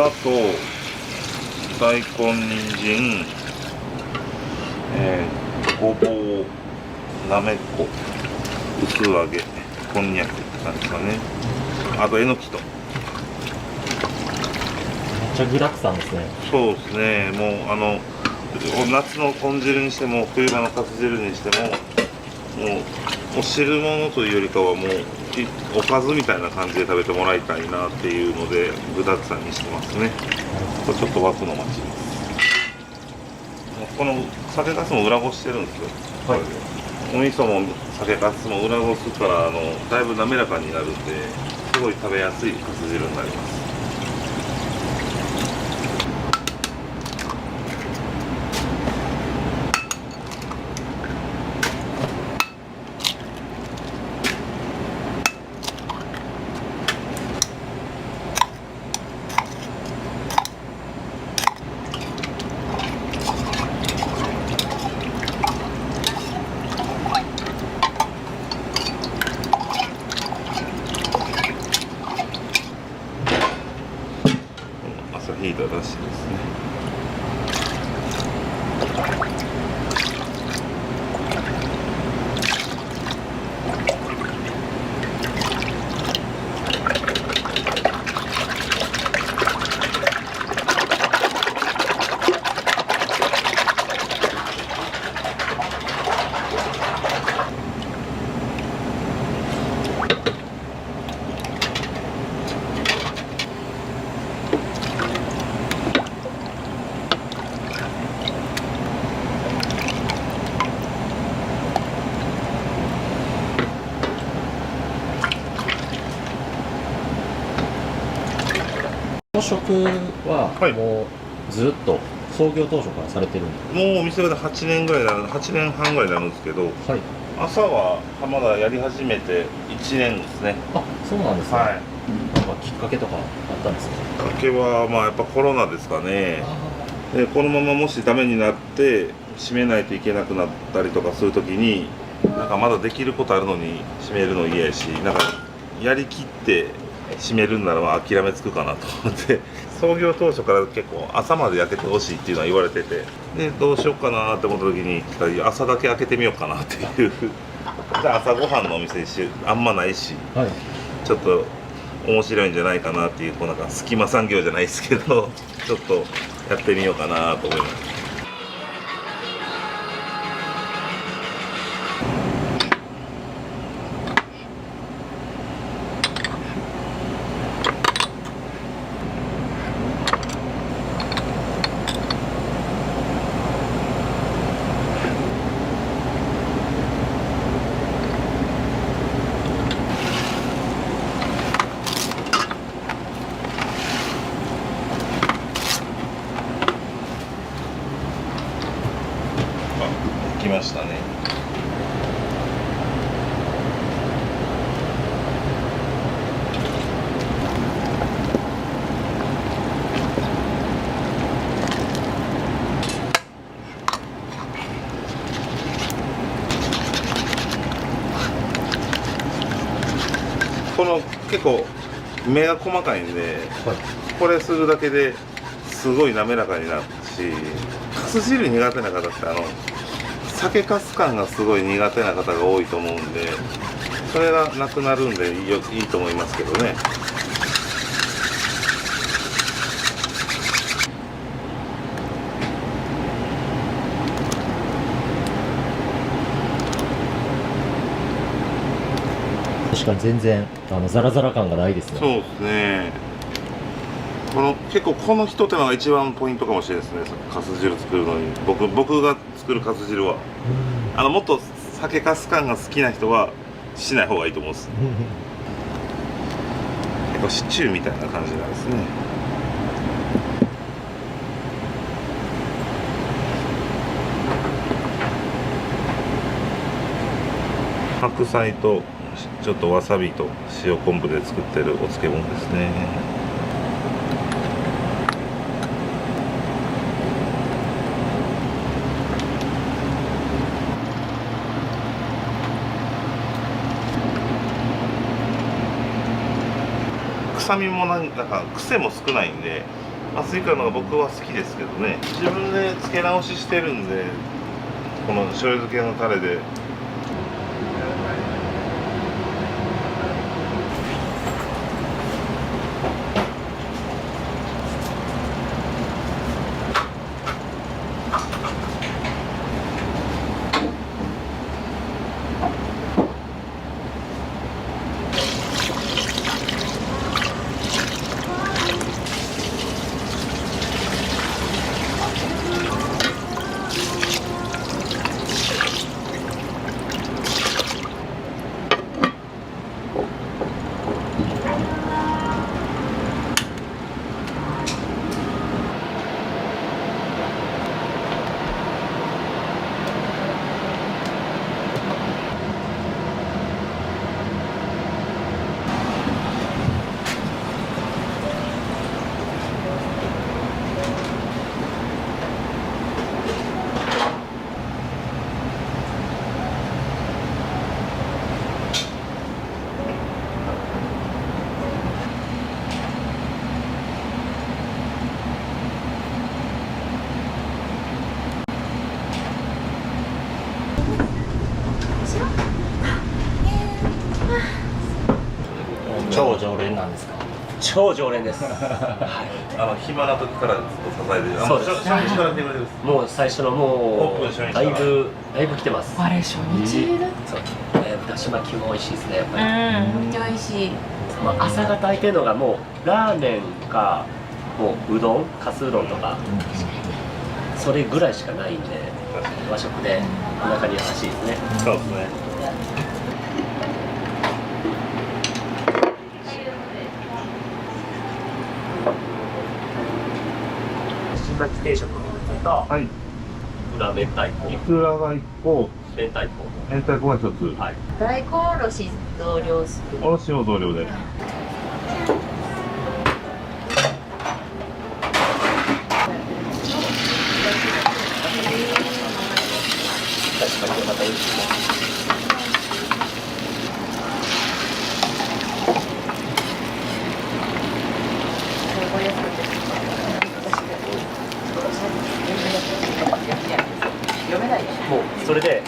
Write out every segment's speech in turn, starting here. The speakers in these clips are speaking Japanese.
豚と大根、人参、ごぼう、なめこ、薄揚げ、こんにゃくって感じですかね。あとえのきと。めっちゃ具沢山ですね。そうですね。もう夏の豚汁にしても冬場のかつ汁にしても、もうお汁物というよりかはもうおかずみたいな感じで食べてもらいたいなっていうので具沢山にしてますね。これちょっと和風の町です。この酒粕も裏ごししてるんですよ。はい。お味噌も酒粕も裏ごすからだいぶ滑らかになるんで、すごい食べやすいかつ汁になります。朝引いただしですね。この食ははいもうずっと創業当初からされてるんでもうお店が8年ぐらいになる、8年半ぐらいになるんですけど、すか？はい。朝はまだやり始めて1年ですね。あ、そうなんですね。はい。なんかきっかけとかあったんですか？きっかけはやっぱコロナですかね。あでこのままもしダメになって閉めないといけなくなったりとかするときに、なんかまだできることあるのに閉めるの嫌やし、なんかやりきって閉めるんなら諦めつくかなと思って創業当初から結構朝まで開けてほしいっていうのは言われてて、でどうしようかなって思った時に朝だけ開けてみようかなっていうじゃあ朝ごはんのお店にあんまないし、あ、はい。ちょっと面白いんじゃないかなっていう、なんか隙間産業じゃないですけどちょっとやってみようかなと思います。来ましたね。この結構目が細かいんで、はい。これするだけですごい滑らかになるし、かす汁苦手な方って酒かす感がすごい苦手な方が多いと思うんで、それがなくなるんでいいと思いますけどね。確かに全然ザラザラ感がないですね。そうですね。結構この一手間が一番ポイントかもしれないですね。かす汁作るのに、僕が作るかす汁はもっと酒かす感が好きな人はしない方がいいと思うんです。結構シチューみたいな感じなんですね。白菜とちょっとわさびと塩昆布で作ってるお漬物ですね。臭みもなんか癖も少ないんで、スイカの方が僕は好きですけどね。自分で漬け直ししてるんで、この醤油漬けのタレで。超常連なんですか？超常連です暇な時からずっと支えてる。そうです初日から来てくれてる。もう最初のもオープン初日うからだいぶ来てます。あれ初日だっそうだし巻きも美味しいですねやっぱり、めっちゃ美味しい。まあ、朝方空いてるのがもうラーメンかもううどんかすうどんとか、それぐらいしかないんで和食でお腹に優しいですね。そうですね。新巻き定食とはい。裏明太子いくらが1個、明太子明太子が1つ。はい大根おろし同量する。おろしを同量で。だし巻きがまた美味しいね。読めないよ。もうそれで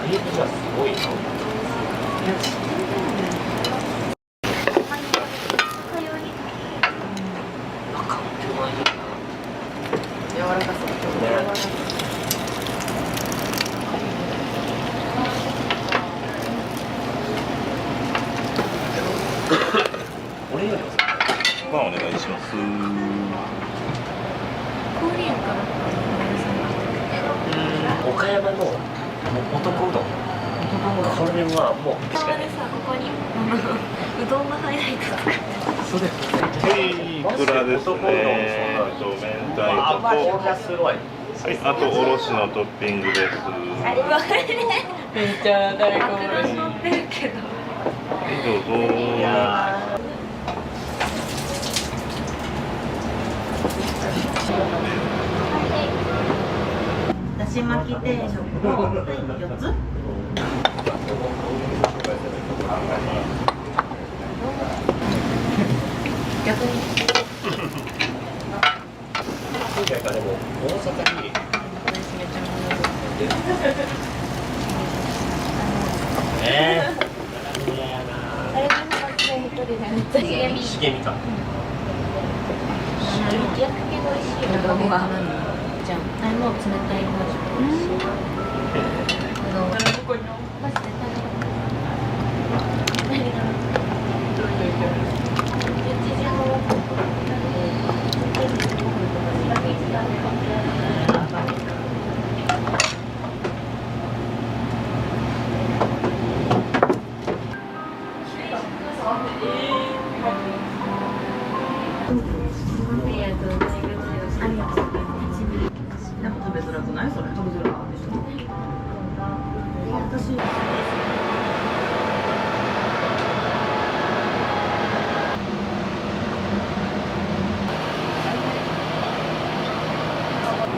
味がすごいな。柔らかそう。柔らかそう。俺よりもまあお願いします。コリアンから岡山の男うどん。これはもう確かにさ、ここにうどんがハイライトとかそれはい、いくらですね。明太あ子と、これはすごい。はい、あとおろしのトッピングです。あれはめっちゃ大根おろし。乗ってるけどはい、どうぞ。いやだし巻き定食の4つ逆に。今回からでも大阪に私めっちゃ物あれが一人でめっちゃ茂み茂みか。焼きけど美味しいようどんはじゃん。あれもう冷たいマジで美味しい。うどん。マジで食べた何がなんか食べづらくない？それ食べづらいでしょ。私。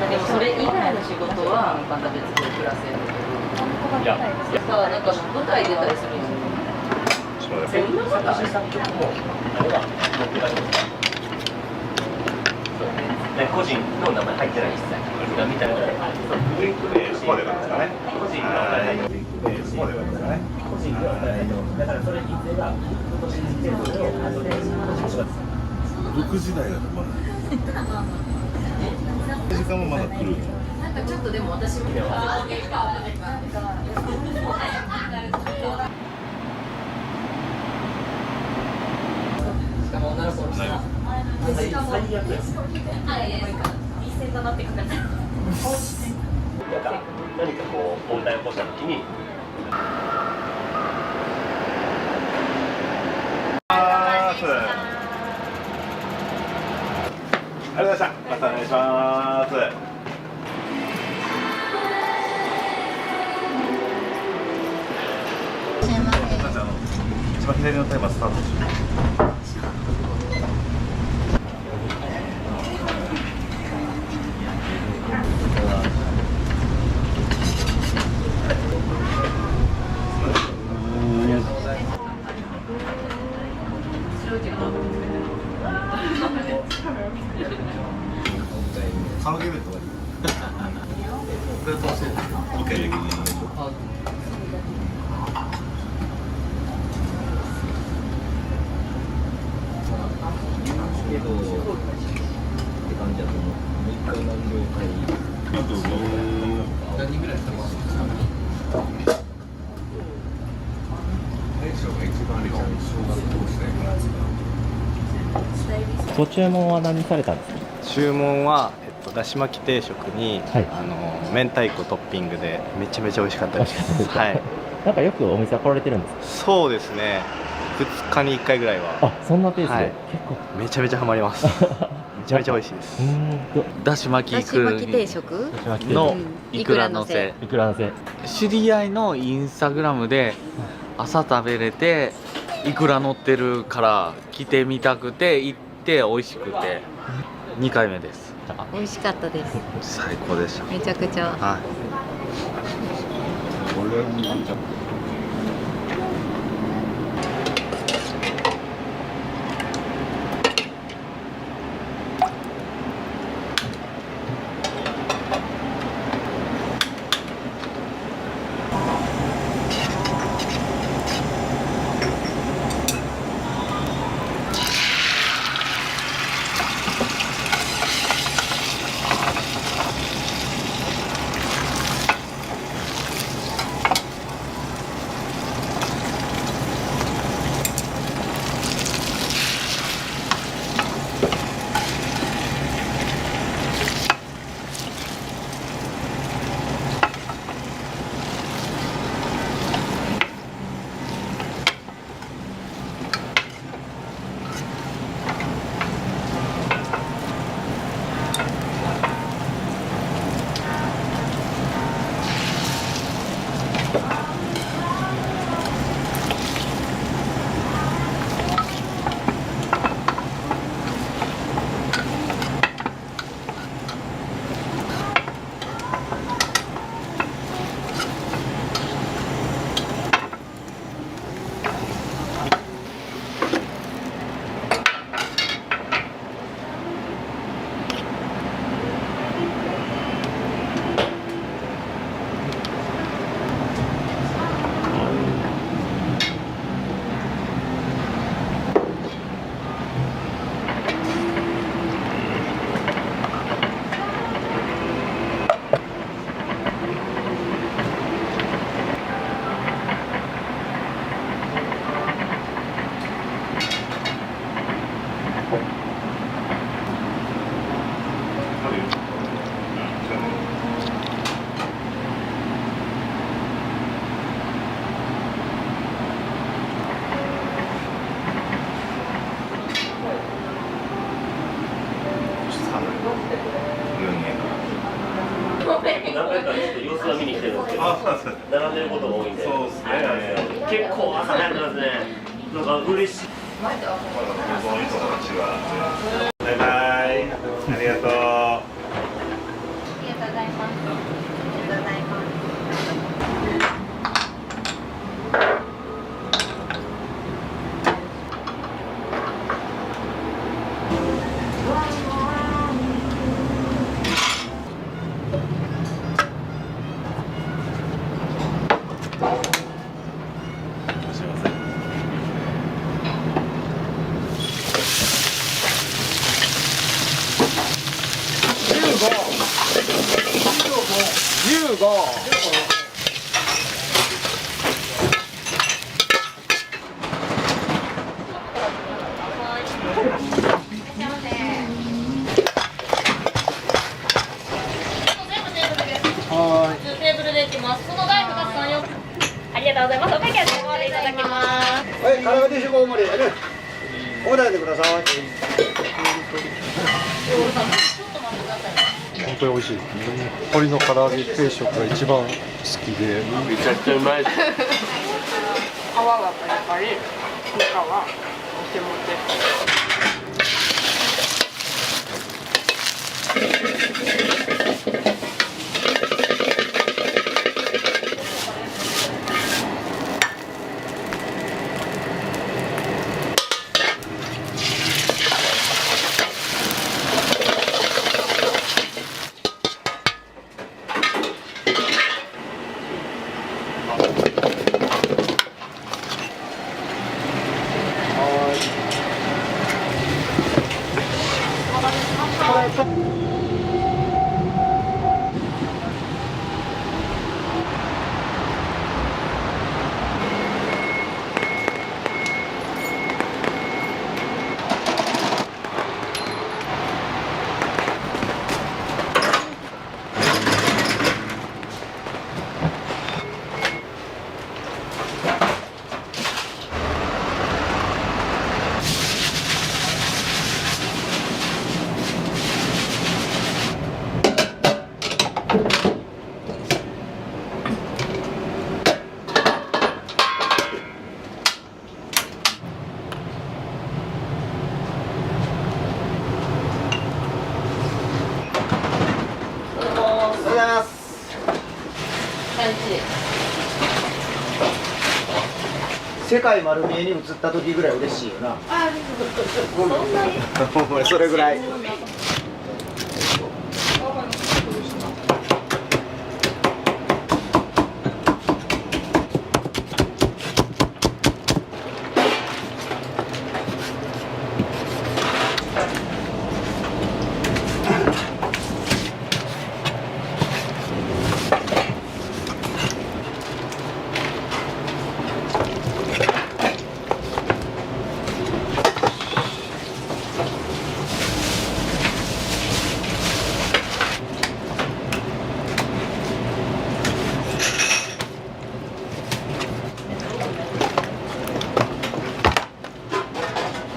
だけどそれ以外の仕事はまた別で暮らせるけど。さ、なんか舞台出たりするんですよ。ちょっと待ってそんなこと作曲もあれは僕がそう個人の名前入ってない一切が見たらビッグベースまでなんですかね。個人の名前入ってないビッグベースまでなんですかね。個人ではないだからそれ日程が今年程度を後で6時台だとまだ時間もまだ来る。なんかちょっとでも私も。最悪や何かこう問題を起こしたときにありがとうございました。またお願いします。一番左のタイマースタートします。カラオケイベントがいい。これ楽しそう。一回だけに。けどって感じだと思う。もう一回何秒か何人ぐらいしてます？ご注文は何されたんですか？注文は、だし巻き定食に、はい明太子トッピングでめちゃめちゃ美味しかったです。はい。なんかよくお店は来られてるんですか？そうですね。2日に1回ぐらいはあ、そんなペースで、はい結構めちゃめちゃハマります。めちゃめちゃ美味しいです。だし巻きだし巻き定食のうんいくらのせ。いくらのせ知り合いのインスタグラムで朝食べれていくら乗ってるから来てみたくて行って美味しくて2回目です。美味しかったです。最高でした。めちゃくちゃ。はい。何回かちょっと様子は見に来てるんですけど、並んでることが多いんで、そうですねあれなんですよ。結構朝早くますね。なんか嬉しい。バイバイ。ありがとう。ありがとうございます。ありがとうございます。がとうございます。お会計はおでいただきます。はい、唐揚げ定食大盛りやね。お答えてください。本当に美味しい。鶏の唐揚げ定食が一番好きで。めちゃくちゃうまい。皮がパリパリ、中はモテモテ。世界丸見えに映った時ぐらい嬉しいよな。あ、そんなに。ほんまそれぐらい。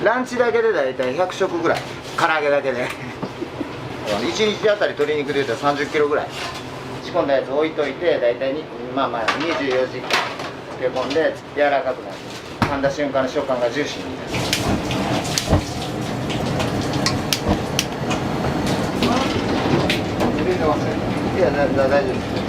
ランチだけでだいたい100食ぐらい、唐揚げだけで1日あたり鶏肉でいうと30キロぐらい仕込んだやつ置いといて、だいたい24時間漬け込んで柔らかくなる。噛んだ瞬間の食感がジューシーになる。入れてますね。いや、大丈夫です。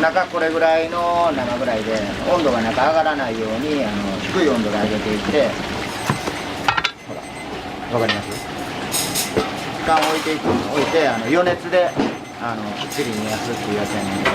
中これぐらいの生ぐらいで温度が中上がらないように低い温度で揚げていって、ほらわかります。缶置いて余熱できっちり煮やすっていうやつやねんけど。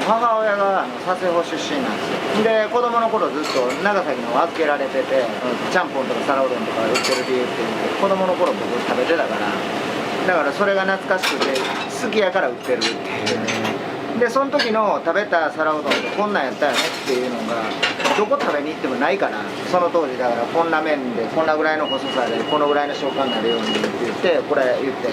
母親が佐世保出身なんですよ。で子供の頃ずっと長崎の預けられてて、ちゃんぽんとか皿うどんとか売ってる理由っていうので子供の頃僕食べてたから、だからそれが懐かしくて好きやから売ってるっていう。でその時の食べた皿うどんってこんなんやったよねっていうのがどこ食べに行ってもないから、その当時だからこんな麺でこんなぐらいの細さでこのぐらいの食感になるようにって言ってこれ言って。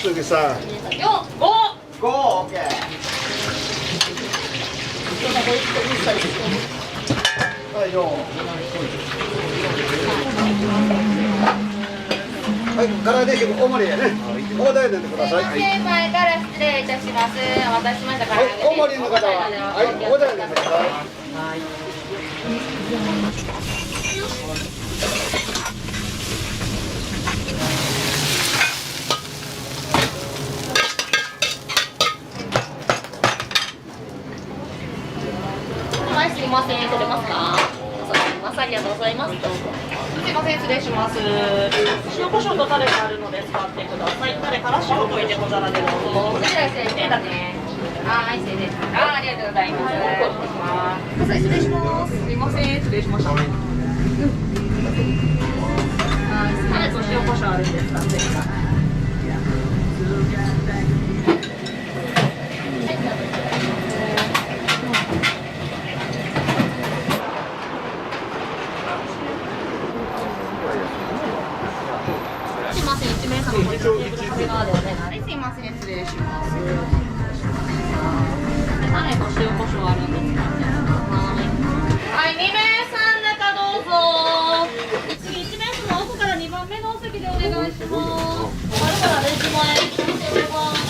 次さ、5、OK。はい、からで大盛りやね。大台でください。前から失礼いたします。お待たせしましたから。はい、大盛りの方は、はい、大台でください。はい、すいません、取れますか。ありがとうございます。すいません、失礼します。塩コショウとタレがあるので使ってください。タレから塩を溶いて小皿でどうぞ。失礼だね。はい、失礼です。ありがとうございます。失礼します。すいません、失礼しました。タレと塩コショウあるんで使ってください。すいません、1名様こちらテーブル壁側でお願い。すいません、失礼します。タレと塩コショウあるんですか。はい、2名さん中どうぞ。次1名様奥から2番目のお席でお願いします。あるからレジ前にしております。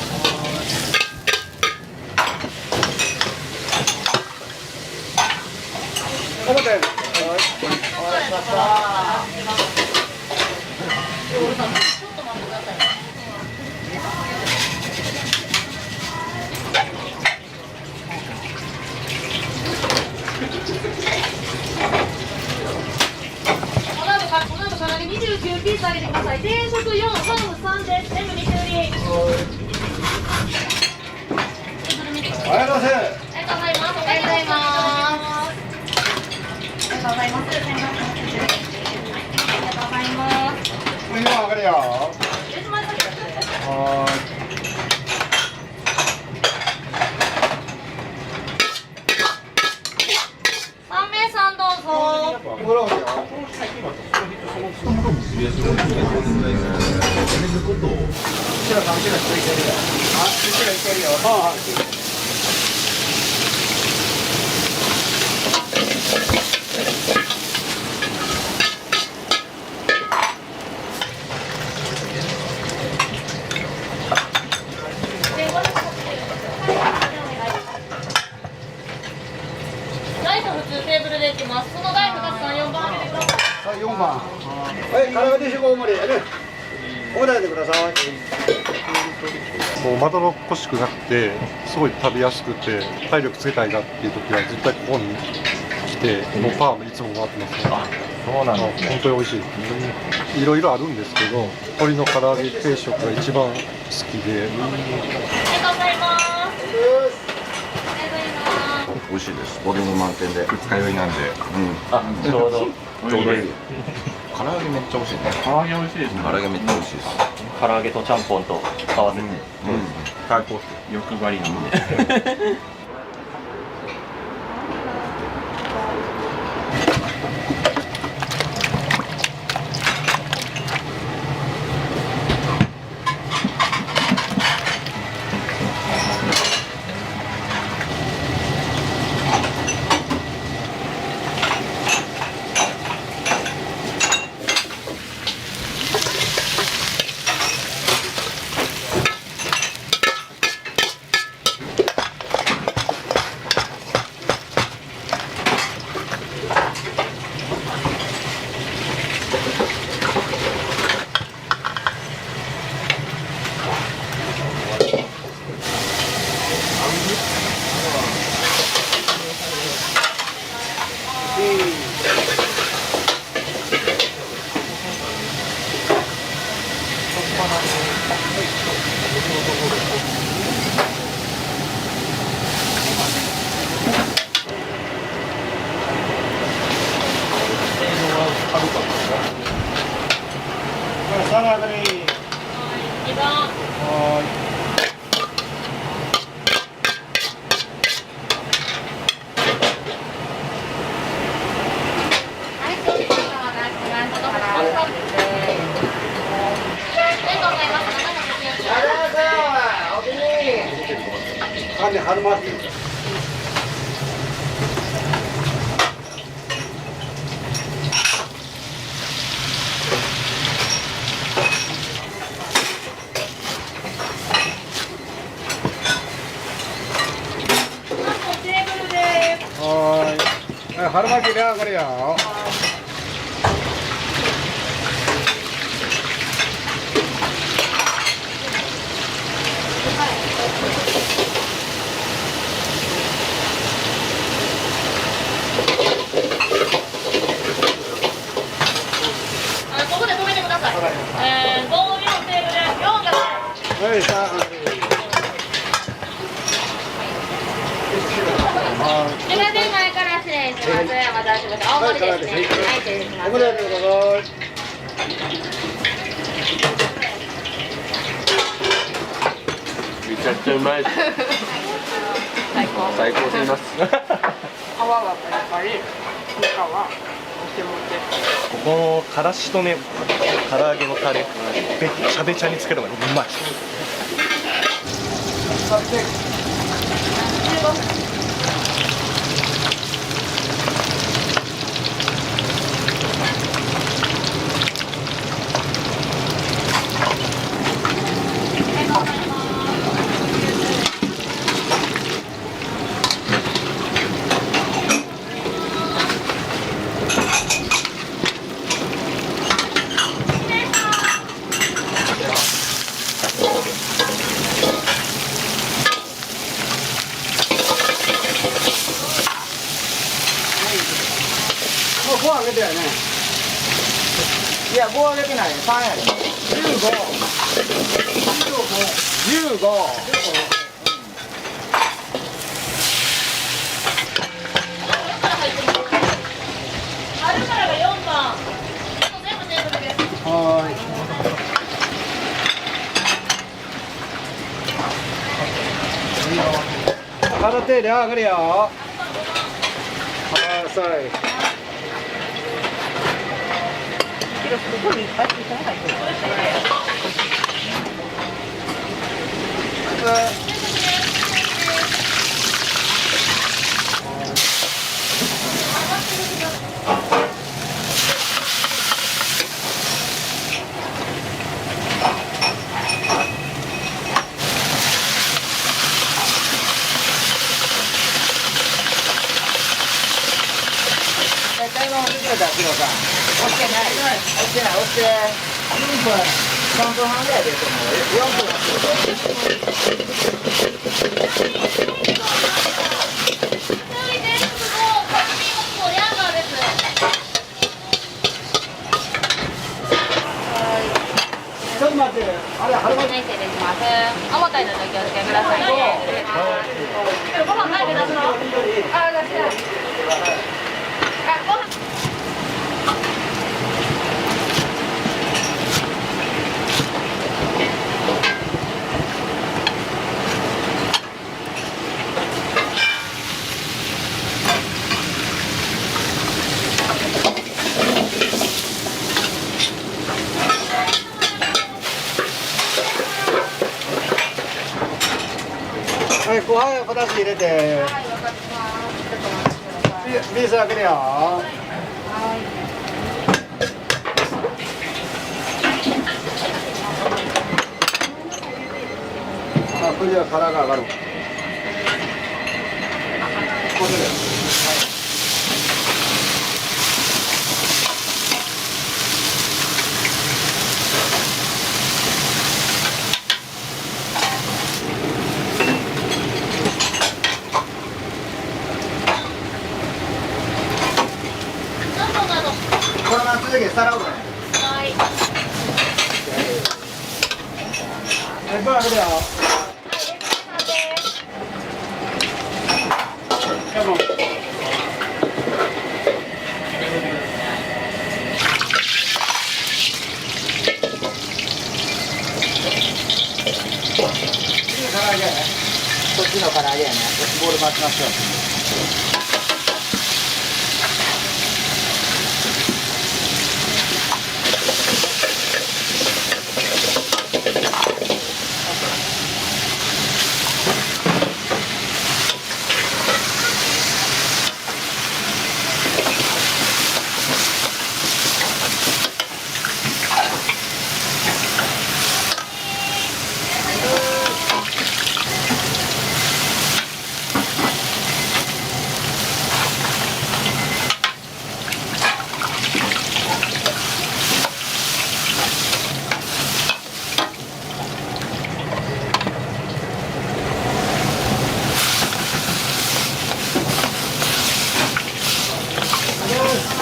お待たせ。お待たせしました。ちょっと待ってください。この後から29ピースあげてください。定食4、ハーフ3です。全部2種類。ありがとうございます。ありがとうございます。ありがとうございます。ありがとうございます。ございます。1680円。ありがとうございます。上が上がるよ。失礼しました。は3名さんどうぞ。ライト普通テーブルでいきます。そのライトが3、4番入れてください。4番。はい、唐揚げ定食大盛り。お答えてください。もうまどろっこしくなくてすごい食べやすくて体力つけたいなっていう時は絶対ここに来てもうパーもいつも回ってますね。そうなんですね。本当に美味しい。いろいろあるんですけど鶏の唐揚げ定食が一番好きで。ありがとうございます。美味しいです。ボリューム満点で。二日酔いなんで。あ、ちょうど。ちょうどいい。唐揚げめっちゃ美味しいね。唐揚げ美味しいですね。唐揚げめっちゃ美味しいです。唐揚げとちゃんぽんと合わせて。最高です。欲張りなんで。春巻きで上がるよ。ここで止めてください。棒4テーブル4が。はい、さあ。すみません、前から失礼します。お待たせしました。大盛りですね。はい、失礼します。おめでとうございます。めちゃくちゃうまい。最高。最高すぎます。皮がパリパリ、中はもちもち。ここのからしとね唐揚げのタレべっちゃべちゃにつけるのがうまい。もう5上げたよね。いや、5上げてない。3やで。15。か。全部テーブルです。はーい。空手量上がるよ。はい、それ。買い物してくれた、ヒロさん。押してない。押してない、押して。4分、3分半ぐらいでと思う。4分ちょっと待って、あれ、春巻き。失礼します。重たいのでお気をつけくださいね。ご飯ないで出すの？あ、出してない。あ、ご飯。はい、ご飯2つ入れて。はい、わかります。ちょっとお待ちください。ビース開けるよ。あ、これは殻が上がる。これで。このまま続けて皿をね。はい。はい、バー開けるよ。唐揚げね。こっちの唐揚げやね。ボール回しましょう。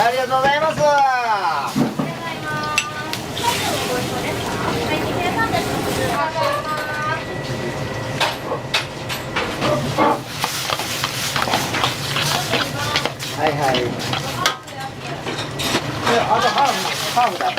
ありがとうございます。はいはい。あとハーフだ。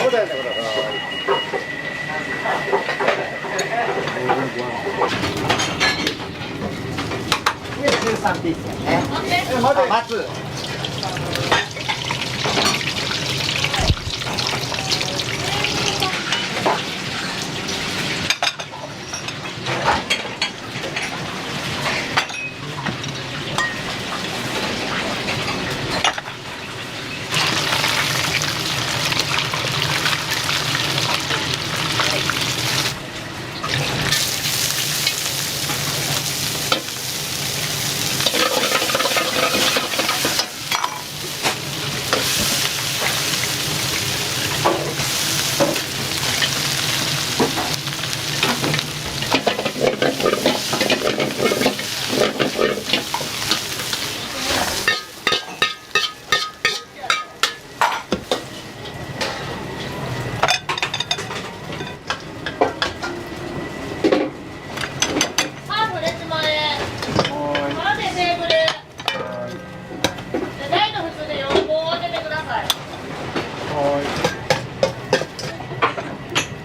答えてください。13ピースやね。待つ。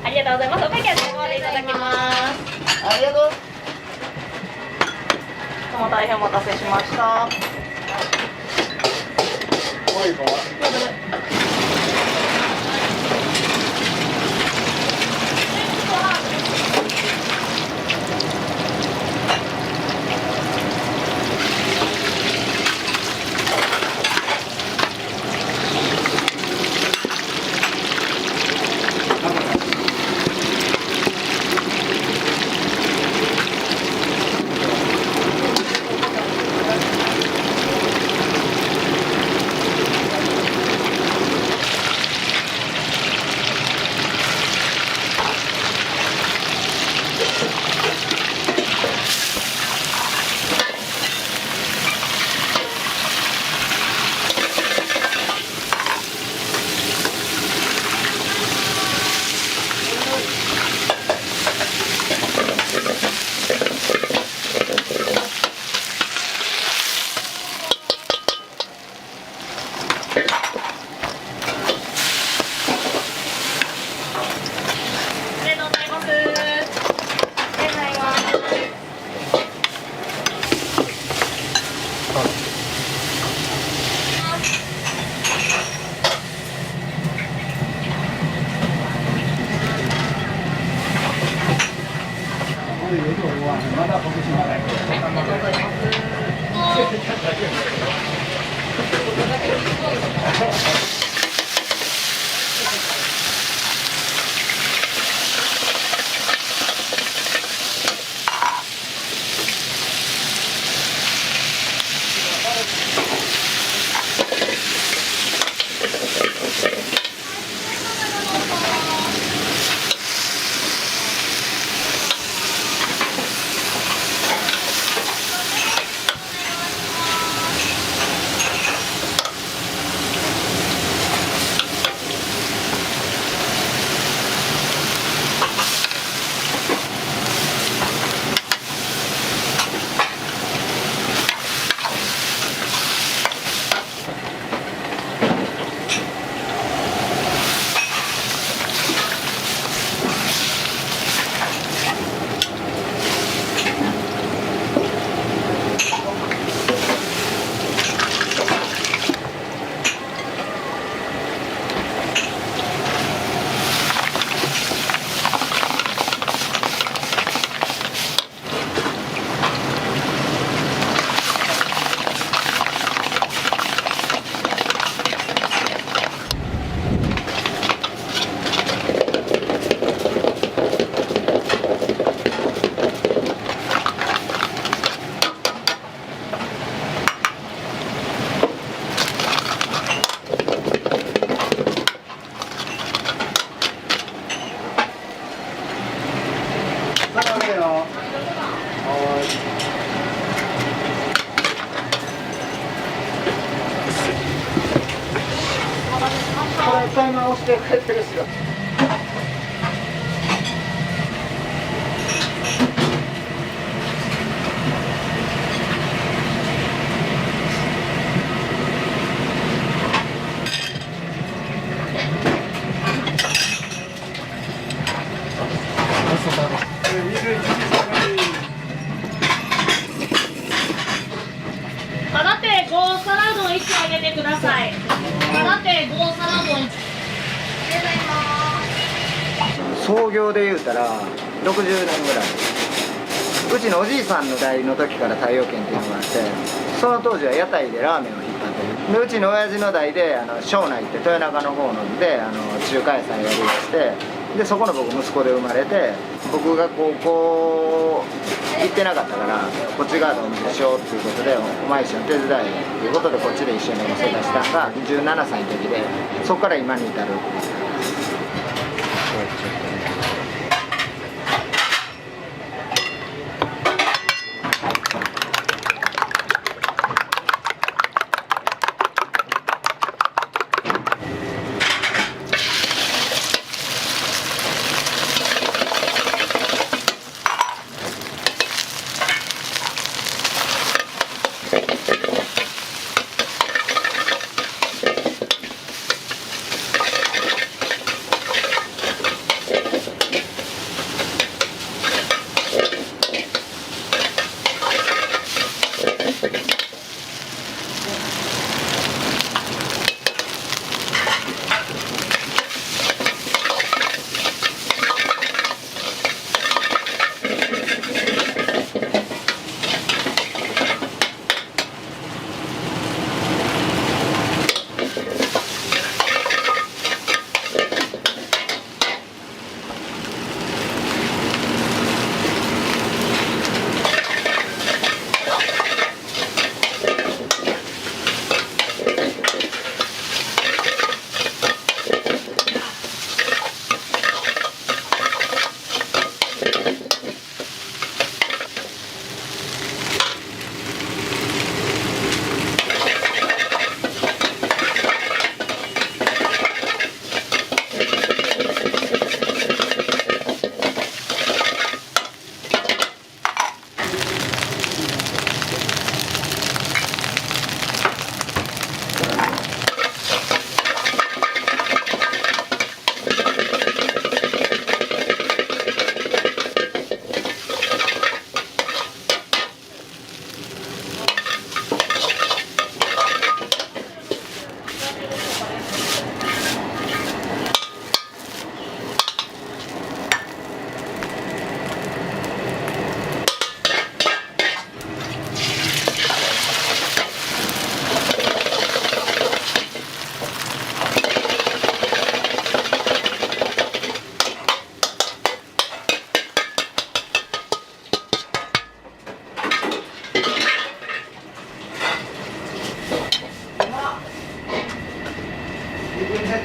ありがとうございます。お会計の方でいただきます。ありがとう。どうも大変お待たせしました。タイマー押して帰ってるしよ。創業で言うたら60年ぐらい、うちのおじいさんの代の時から太陽軒っていうのがあって、その当時は屋台でラーメンを引っ張ってる。でうちの親父の代で庄内って豊中の方ので中華屋さんやりだして、でそこの僕息子で生まれて、僕が高校行ってなかったからこっち側でお店しようっていうことで、お前一緒に手伝いよっていうことでこっちで一緒にお店出したのが17歳の時で、そこから今に至る。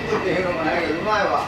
っていうのもないけどうまいわ。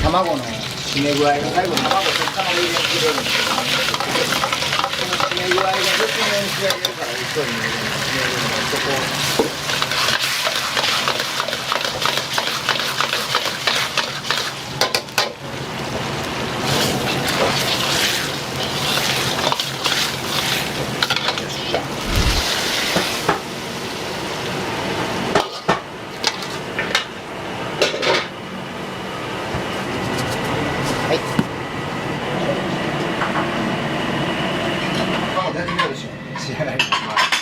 卵の締め具合が最後卵そっから入れるんですけど、その締め具合が絶妙に仕上げるから一人に入れるので、そこを仕上がります。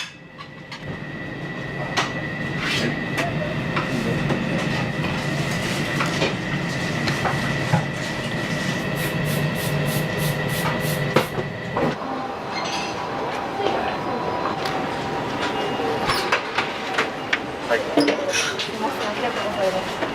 はい。すいません、ありがとうございます。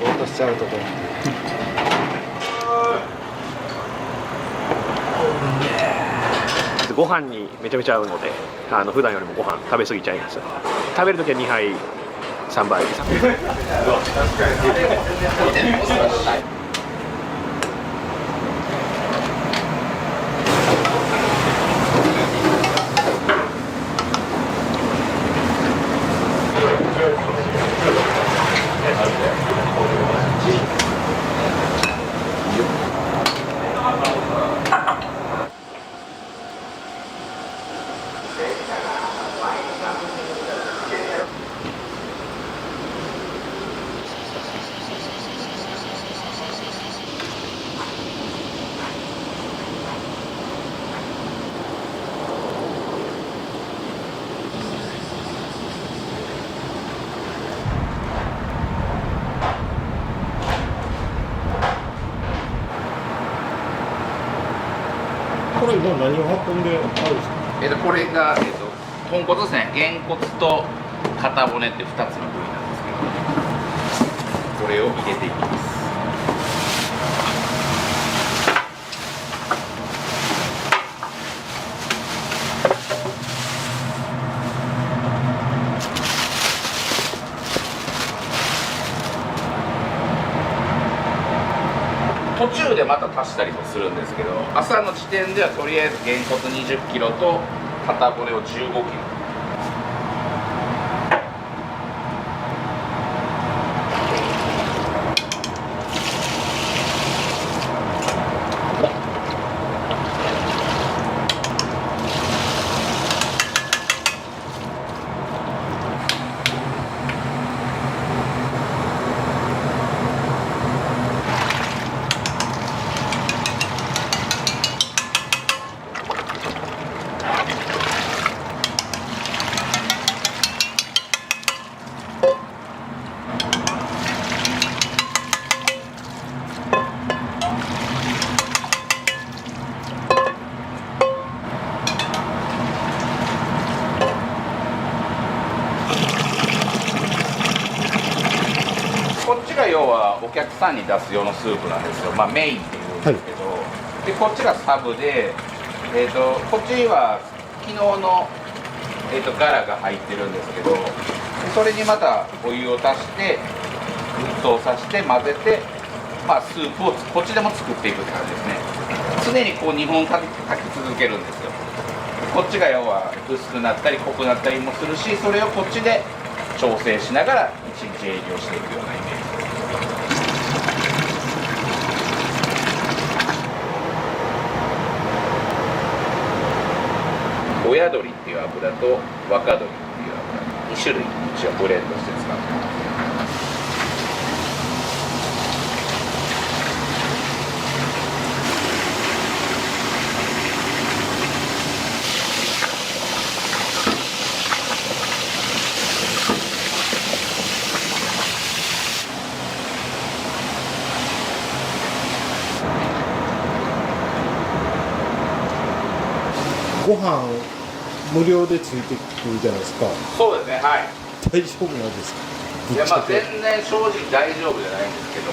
落としちゃうとこご飯にめちゃめちゃ合うので、普段よりもご飯食べ過ぎちゃいます。食べるときは2杯3杯。これ今何を運んであるんですか？これが、豚骨ですね。げんこつと肩骨って2つの部位なんですけど、これを入れていきます。途中でまた足したりもするんですけど、朝の時点ではとりあえずげんこつ20キロと肩骨を15キロ。こっちが要はお客さんに出す用のスープなんですよ、メインっていうんですけど、でこっちがサブで、こっちは昨日の、ガラが入ってるんですけど、それにまたお湯を足して沸騰させて混ぜて、スープをこっちでも作っていくって感じですね。常にこう2本炊き続けるんですよ。こっちが要は薄くなったり濃くなったりもするし、それをこっちで調整しながら一日営業していくようなイメージです。親鶏っていう油と若鶏っていう油、2種類一応ブレンドして使ってます。ご飯無料でついてくるじゃないですか。そうですね、はい。大丈夫なんですか？いや、全然正直大丈夫じゃないんですけど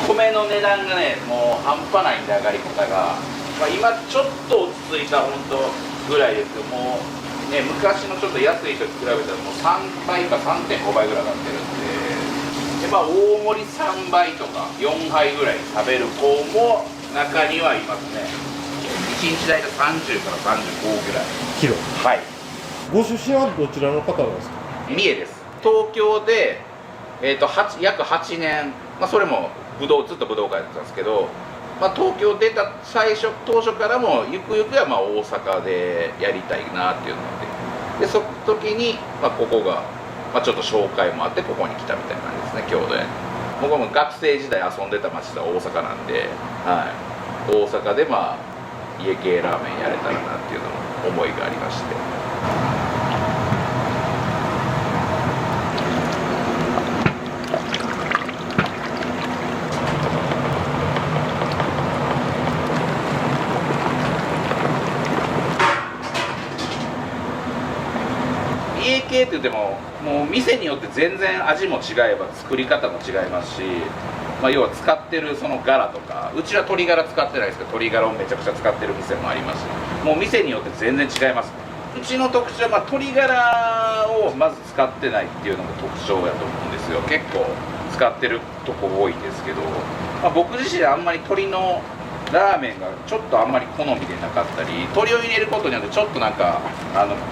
米の値段がね、もう半端ないんで、上がり方が、今ちょっと落ち着いた本当ぐらいですけど、もうね、昔のちょっと安い人に比べたらもう3倍か 3.5 倍ぐらい上がってるんで、大盛り3倍とか4杯ぐらい食べる子も中にはいますね。1日大体30から35ぐらい。キロ。はい。ご出身はどちらの方なんですか？三重です。東京で、約8年、それもずっと武道館やってたんですけど、東京出た当初からもゆくゆくは大阪でやりたいなっていうので、その時に、ここが、ちょっと紹介もあってここに来たみたいな感じですね、郷土屋に。僕も学生時代遊んでた町が大阪なんで、はい、大阪でまあ家系ラーメンやれたらなっていうのも思いがありまして。家系って言ってももう店によって全然味も違えば作り方も違いますし、まあ、要は使ってるそのガラとか、うちは鶏ガラ使ってないですけど鶏ガラをめちゃくちゃ使ってる店もありますし、もう店によって全然違います。うちの特徴は、まあ、鶏ガラをまず使ってないっていうのが特徴やと思うんですよ。結構使ってるとこ多いんですけど、まあ、僕自身あんまり鶏のラーメンがちょっとあんまり好みでなかったり、鶏を入れることによってちょっとなんか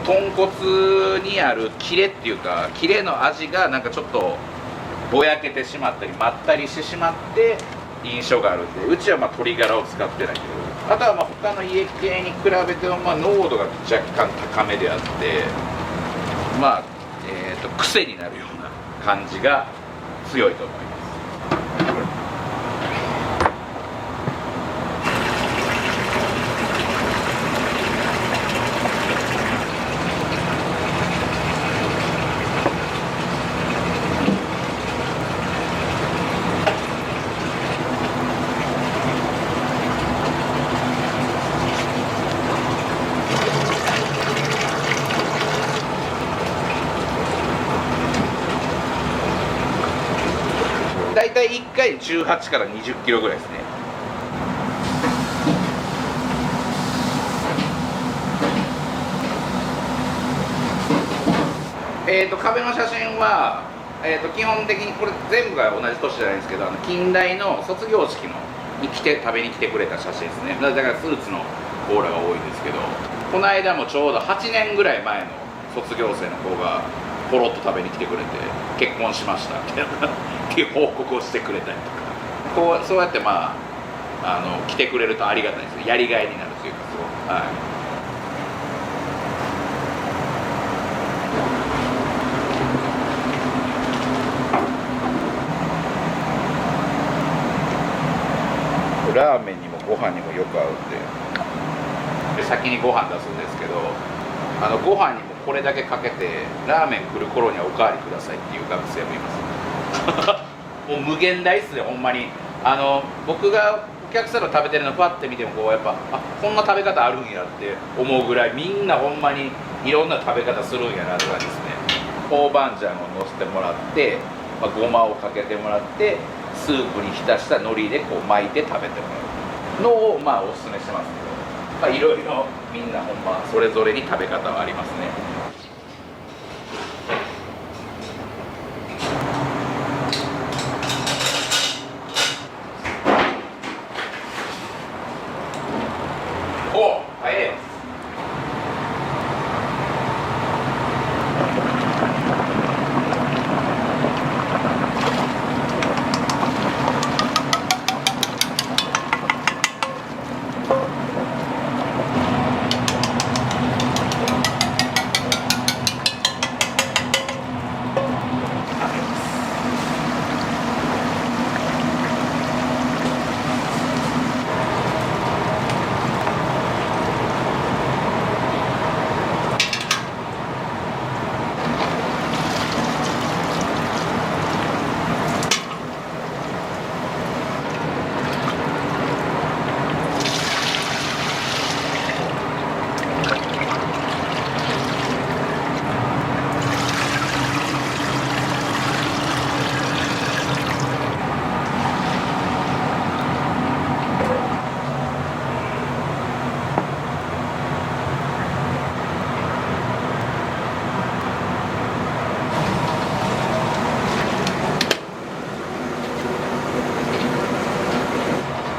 豚骨にあるキレっていうか、キレの味がなんかちょっとぼやけてしまったりまったりしてしまって印象があるんで、うちはまあ鶏ガラを使ってないけど、あとはまあ他の家系に比べてもまあ濃度が若干高めであって、まあ癖になるような感じが強いと思います。大体1回18から20キロぐらいですね。壁の写真は、基本的にこれ全部が同じ年じゃないですけど、近代の卒業式のに食べに来てくれた写真ですね。だからスーツのコーラが多いんですけど、この間もちょうど8年ぐらい前の卒業生の子がポロッと食べに来てくれて、結婚しましたみたいなっていう報告をしてくれたりとか、そうやってまあ来てくれるとありがたいです。やりがいになるというか、はい。ラーメンにもご飯にもよく合うんで、先にご飯出すんですけど、ご飯にもこれだけかけてラーメン来る頃にはおかわりくださいっていう学生もいますもう無限大っすね、ほんまに。僕がお客さんが食べてるのパッて見てもこうやっぱこんな食べ方あるんやって思うぐらい、みんなほんまにいろんな食べ方するんやなとかですね。豆板醤をのせてもらって、ごまをかけてもらって、スープに浸した海苔でこう巻いて食べてもらうのをまあおすすめしてますけど、いろいろみんなほんまそれぞれに食べ方はありますね。お、早い。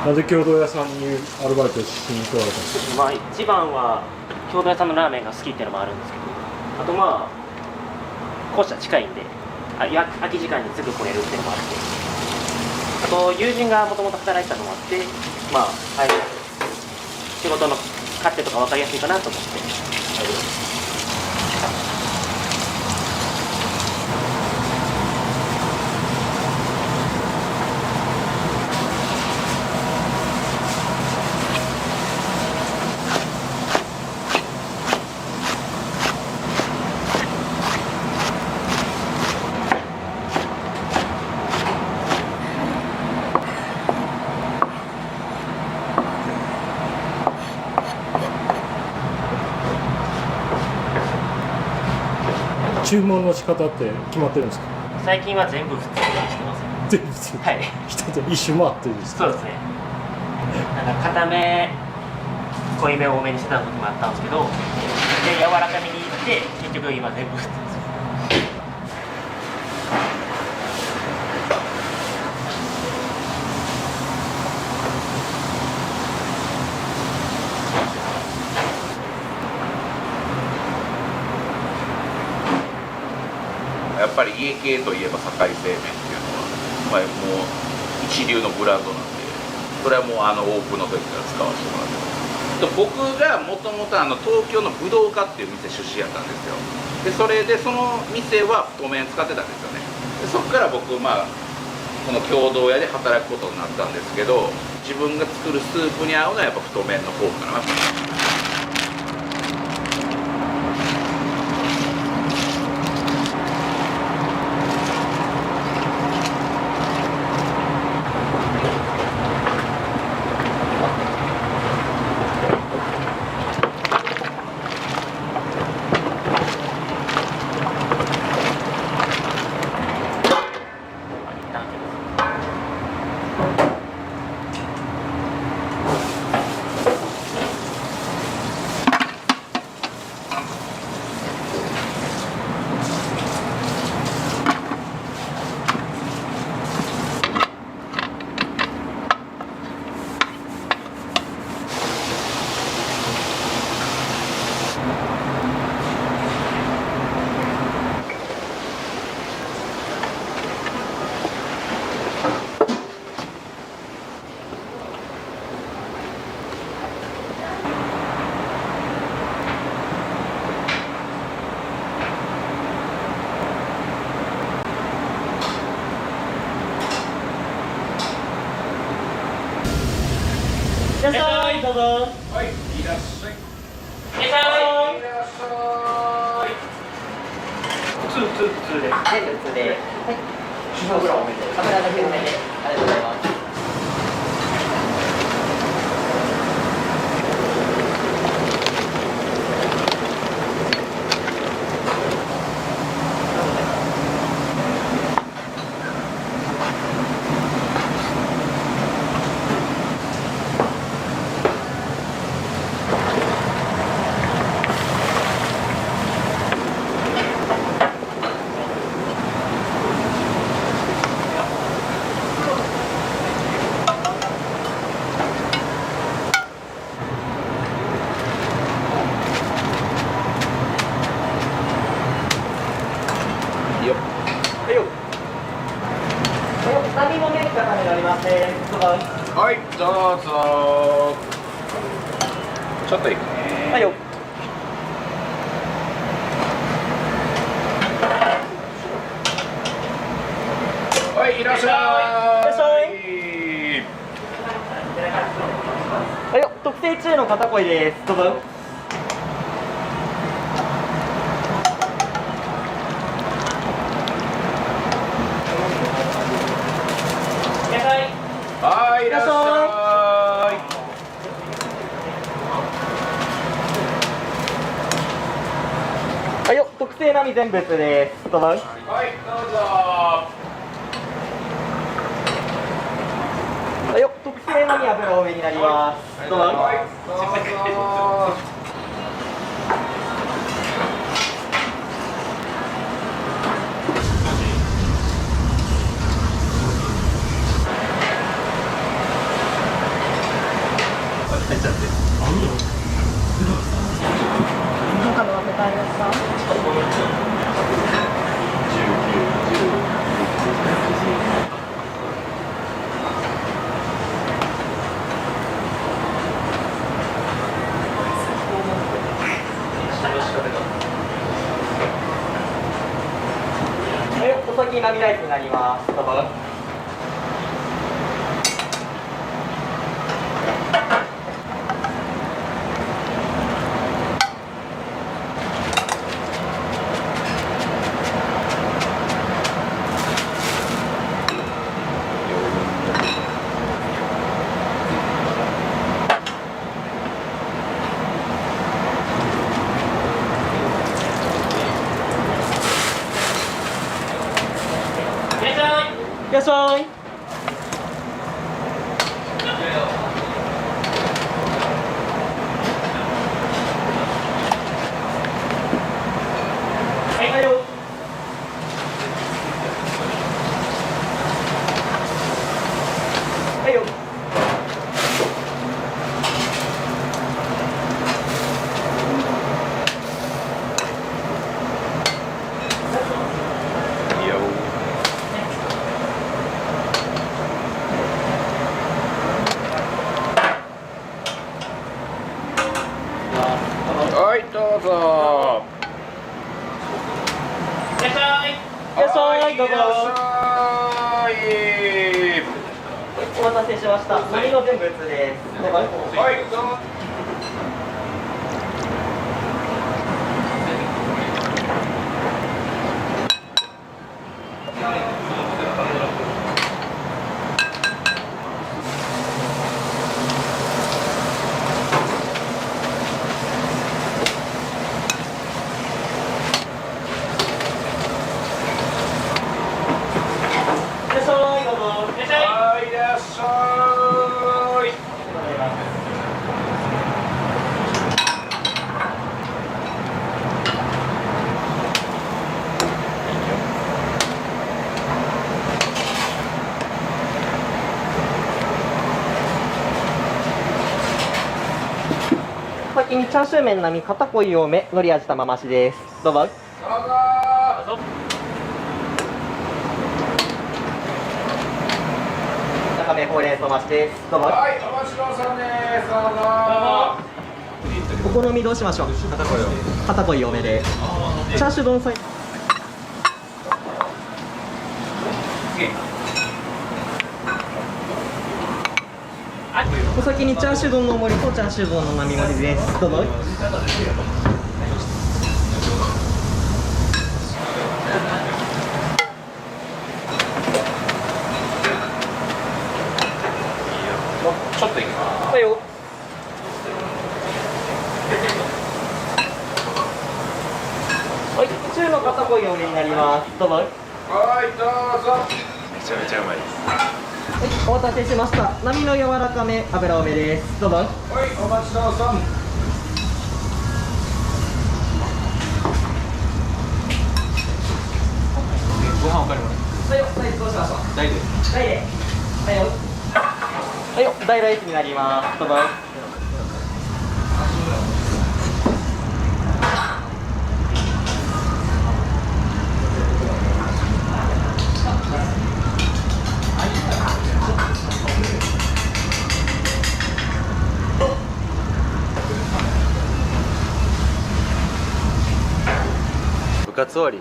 なぜ郷土屋さんにアルバイトしに来られたんですか？一番は郷土屋さんのラーメンが好きっていうのもあるんですけど、あと校舎近いんで空き時間にすぐ来れるっていうのもあって、あと友人がもともと働いてたのもあって、仕事の勝手とか分かりやすいかなと思って入りました。注文の仕方って決まってるんですか？最近は全部普通にしてます。全部普通。はい。一周回ってるんですか？そうですね。なんか固め濃いめ多めにしてた時もあったんですけど、で柔らかめにいって結局今全部普通です。やっぱり家系といえば堺製麺っていうのは、まあ、もう一流のブランドなんで、それはもうオープンの時から使わせてもらってます。僕がもともと東京の武道家っていう店出身やったんですよ。でそれでその店は太麺使ってたんですよね。でそこから僕この共同屋で働くことになったんですけど、自分が作るスープに合うのはやっぱ太麺の方かな。いらっしゃい、どうぞ。はい、いらっしゃい。いらっしゃい。いらっしゃい。普通です。全部普通で。はい。主食多めで。油だけ多めで。ありがとうございます。はい、どうぞ。ちょっといくね。はいよ。はい、いらっしゃい。いらっしゃい。はいよ、特製中の片恋です。どうぞ。はい、いらっしゃい。はいよ、特製並全物です。どうぞ。はい、どうぞ。はいよ、特製並油多めになります。どうぞ。はい、どうぞ。他の答えですか？はいよ、お先並ライスになります。どうぞ。はいどうぞ。いらっしゃい。いらっしゃい、どうぞ。お待たせしました。飲みの全部です。はいどうぞ。先にチャーシュー麺並み片濃い多め海苔味玉増しです。どうぞ。中目ほうれん草増しです。どうぞ。はいお待ちどうさんです。どうぞ。お好みどうしましょう。片濃い多めで。チャーシュー丼サイズ。お先にチャーシュー丼の盛りとチャーシュー丼の並盛りです。どうぞ。ちょっといきます。はいよ。はい、中の片濃い多めになります。どうぞ。はいどうぞ。めちゃめちゃうまいです。はい、お待たせしました。並の柔らかめ、油多めです。どうぞ。はいお待ちどうさん。ご飯おかわりもらはいよ、サイズどうしましょう。大で。大で。はいよ。はいよ、大ライスになります。どうぞ。部活終わり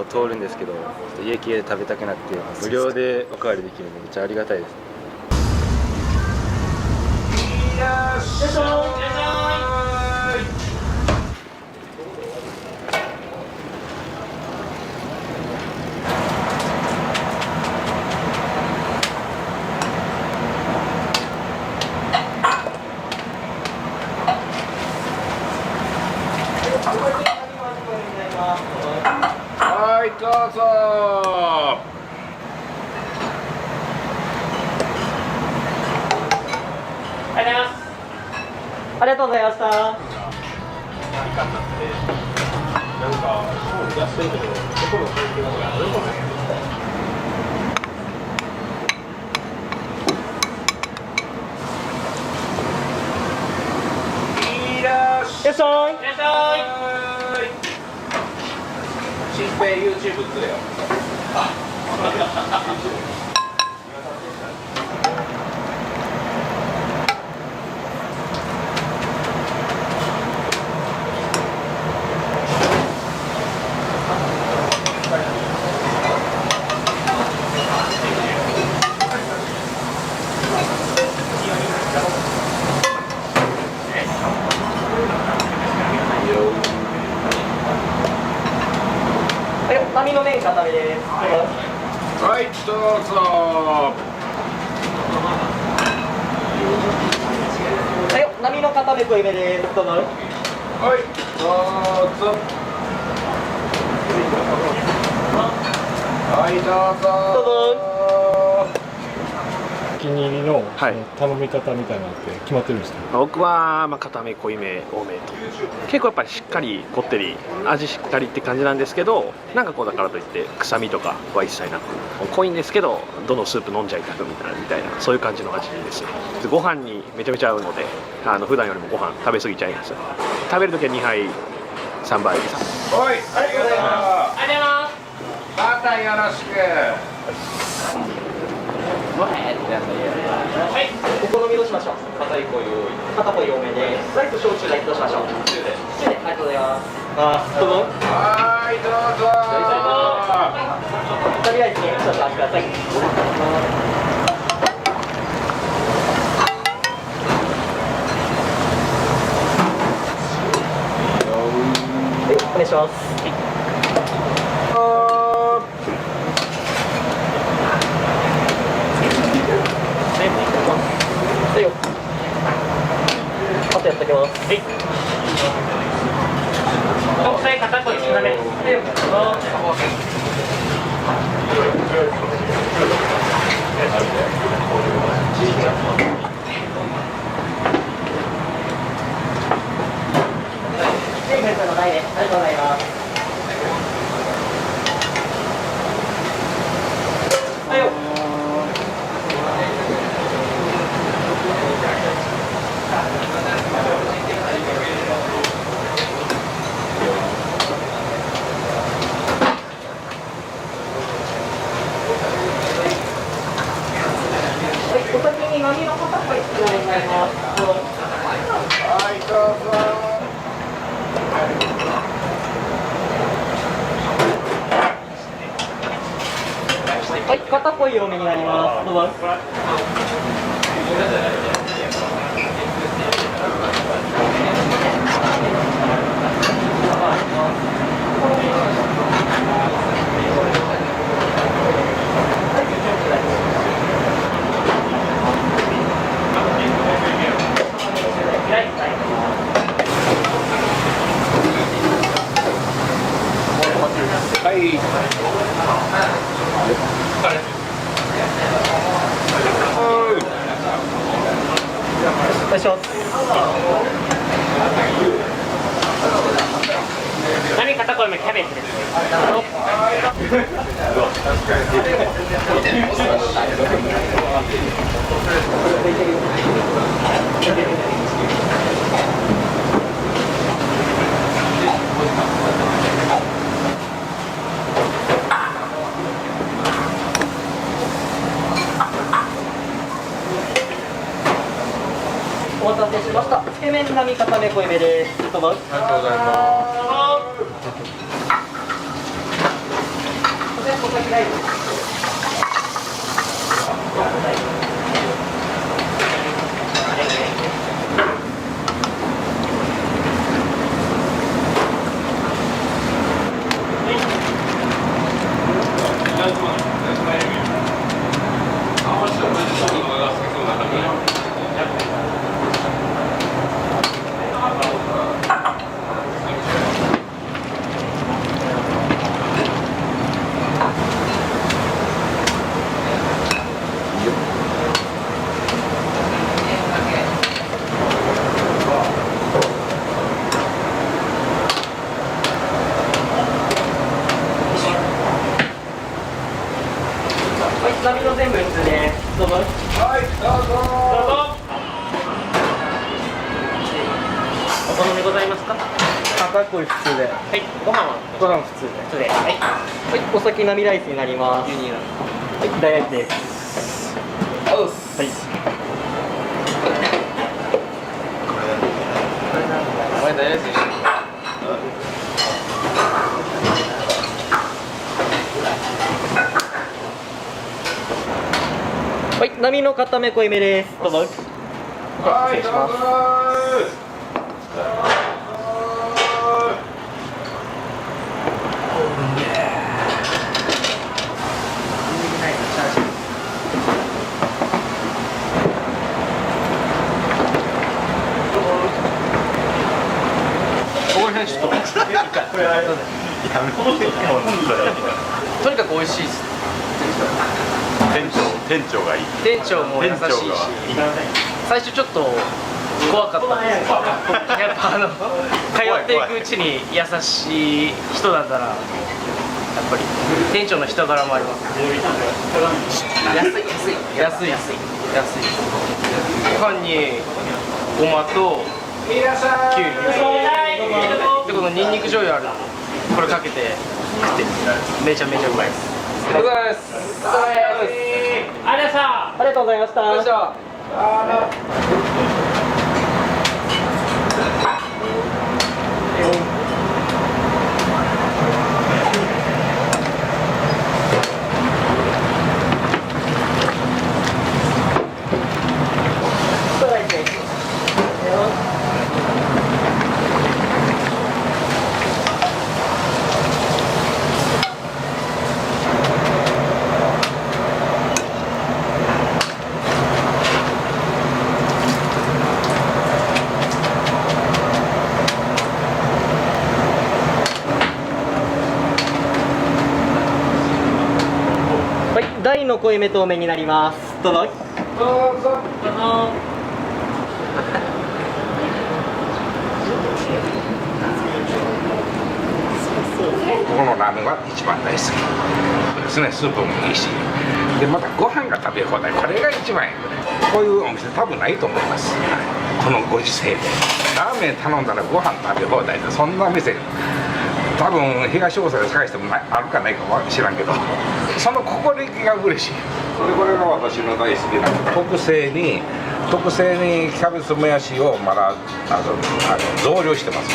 を通るんですけど、ちょっと家系で食べたくなって無料でおかわりできるんでめっちゃありがたいです。いらっしゃい。はいどうぞ。ありがとうございました。なんか出してるけど、どこの関係なのかよくわかんない。いらっしゃい。いらっしゃい。新平 YouTube 釣れよ。はいよ、並の麺固めです。はいどうぞ。はいよ、並の固め濃いめです。どうぞ。はいどうぞ。はいどうぞ。どうぞ。気に入りの頼み方みたいなのって決まってるんですか？僕は固め濃いめ多めと結構やっぱりしっかりこってり味しっかりって感じなんですけど、なんかこうだからといって臭みとかは一切なく濃いんですけどどのスープ飲んじゃいたくみたいなそういう感じの味ですね。ご飯にめちゃめちゃ合うので普段よりもご飯食べ過ぎちゃいます。食べるときは2杯3杯。はい、ありがとうございます。またよろしく。はい、お好みどうしましょう。片いこ多い多めで、ライト焼酎ライトどうしましょう。中で、ありがとうございます。どうぞ。はい、どうぞ。とりあえずね、少々お待ちください。お願いします。はいよ。あとやっておきます。はい。国際片こい少なめ。はい、ありがとうございます。はいよ。お先に波の片っぽにお願いします。はい、どうぞ。はい、片っぽい多めになります。どうぞ。はい。お願いします。何片こいめキャベツです。お待たせしました。つけ麺並固め濃いめです。どうぞ。ありがとうございます。波の全部普通です。どうぞ。はい、どうぞ。お好みございますか？片っこい普通で。はい。ご飯は？ご飯普通で。普通で。はい。はい。お先波ライスになります。はい。大焼きです。はい。お前大焼きでしょ。はい、波の固め濃いめです。どうぞ。はい、どうぞ。ここら辺ちょっとこれあれだね。とにかく美味しいです。店店長がいい。店長も優しいし、最初ちょっと怖かったんですけど、やっぱ通っていくうちに優しい人なんだな。やっぱり店長の人柄もあります。安い。ご飯にごまときゅうりで、このニンニク醤油あるの、これかけて食ってめちゃめちゃうまいです。お疲れ様です。ありがとうございました。大の濃いめと多めになります。どうぞ。ここのラーメンは一番大好きですね。スープもいいし、でまたご飯が食べ放題、これが一番いい。こういうお店多分ないと思います、このご時世で。ラーメン頼んだらご飯食べ放題で、そんな店多分東大阪で探してもあるかないかは知らんけど、その心意気が嬉しい。これが私の大好きな特製にキャベツもやしをまだ増量してます。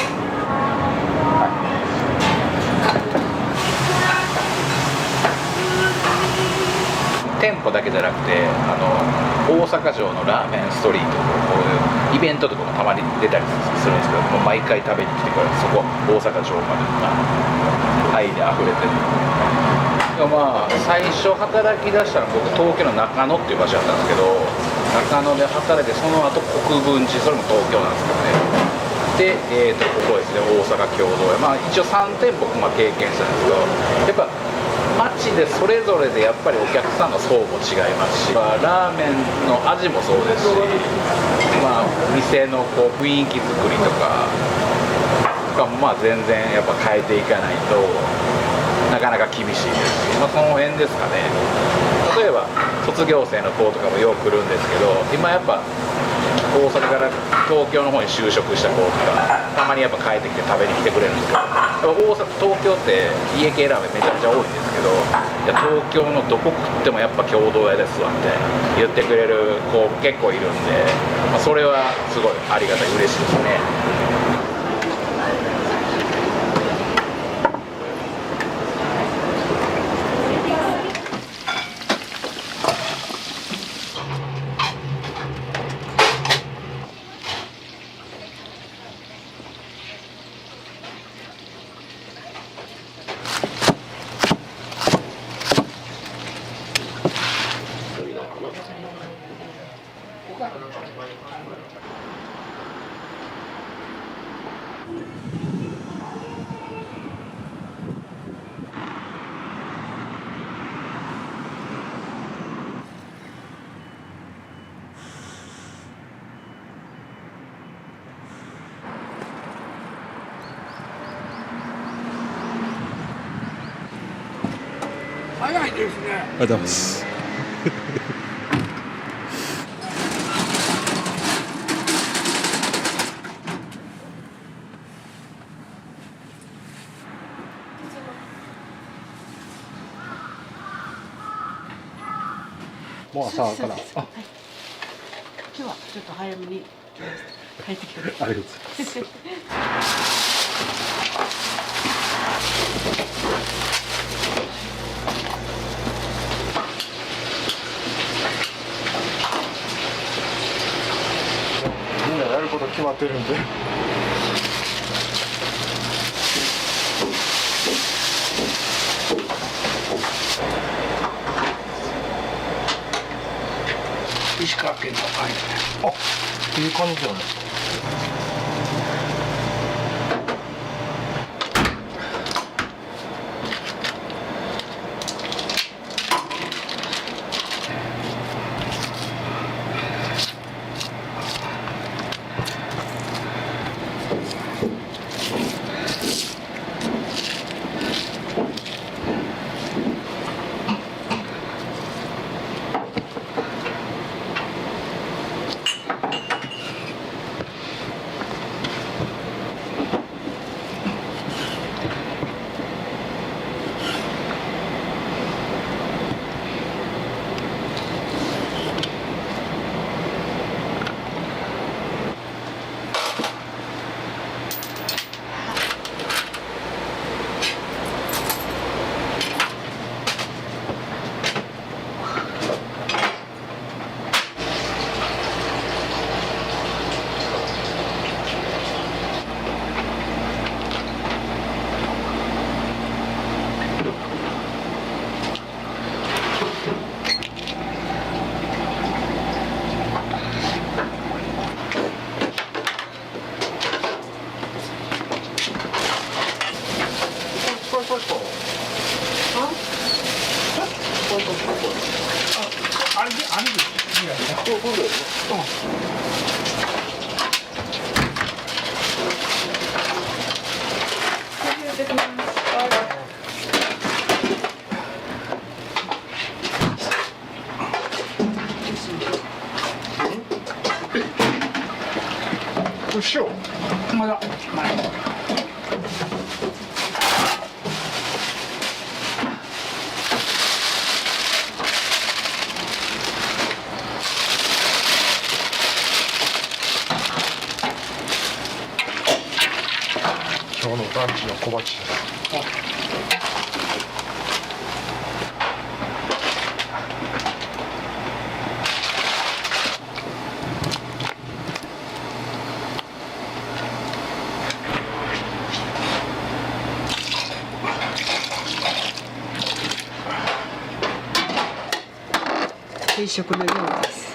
店舗だけじゃなくて大阪城のラーメンストリート、こういうイベントとかもたまに出たりするんですけど、もう毎回食べに来てくれる。そこ大阪城まで愛であふれてる。でもまあ最初働き出したの僕東京の中野っていう場所だったんですけど、中野で働いてその後国分寺、それも東京なんですけどね。で、ここですね、大阪共同屋、まあ一応3店舗経験したんですけど、やっぱ街でそれぞれでやっぱりお客さんの層も違いますし、ラーメンの味もそうですし、まあ店のこう雰囲気作りとかもまあ全然やっぱ変えていかないとなかなか厳しいですし、まあ、その辺ですかね。例えば卒業生の子とかもよく来るんですけど、今やっぱ大阪から東京の方に就職した子とかたまにやっぱ帰ってきて食べに来てくれるんですけど、東京って家系ラーメンめちゃめちゃ多いんですけど、いや東京のどこ食ってもやっぱ郷土屋ですわって言ってくれる子結構いるんで、まあ、それはすごいありがたい、嬉しいですね。早いですね。ありがとうございます。もう朝から。今日はちょっと早めに帰ってきて。ありがとうございます。みんなやること決まってるんで。石川県のパン屋ね。あ、いい感じじゃないですか。塩まだない今日のランチの小鉢です。定食のようです。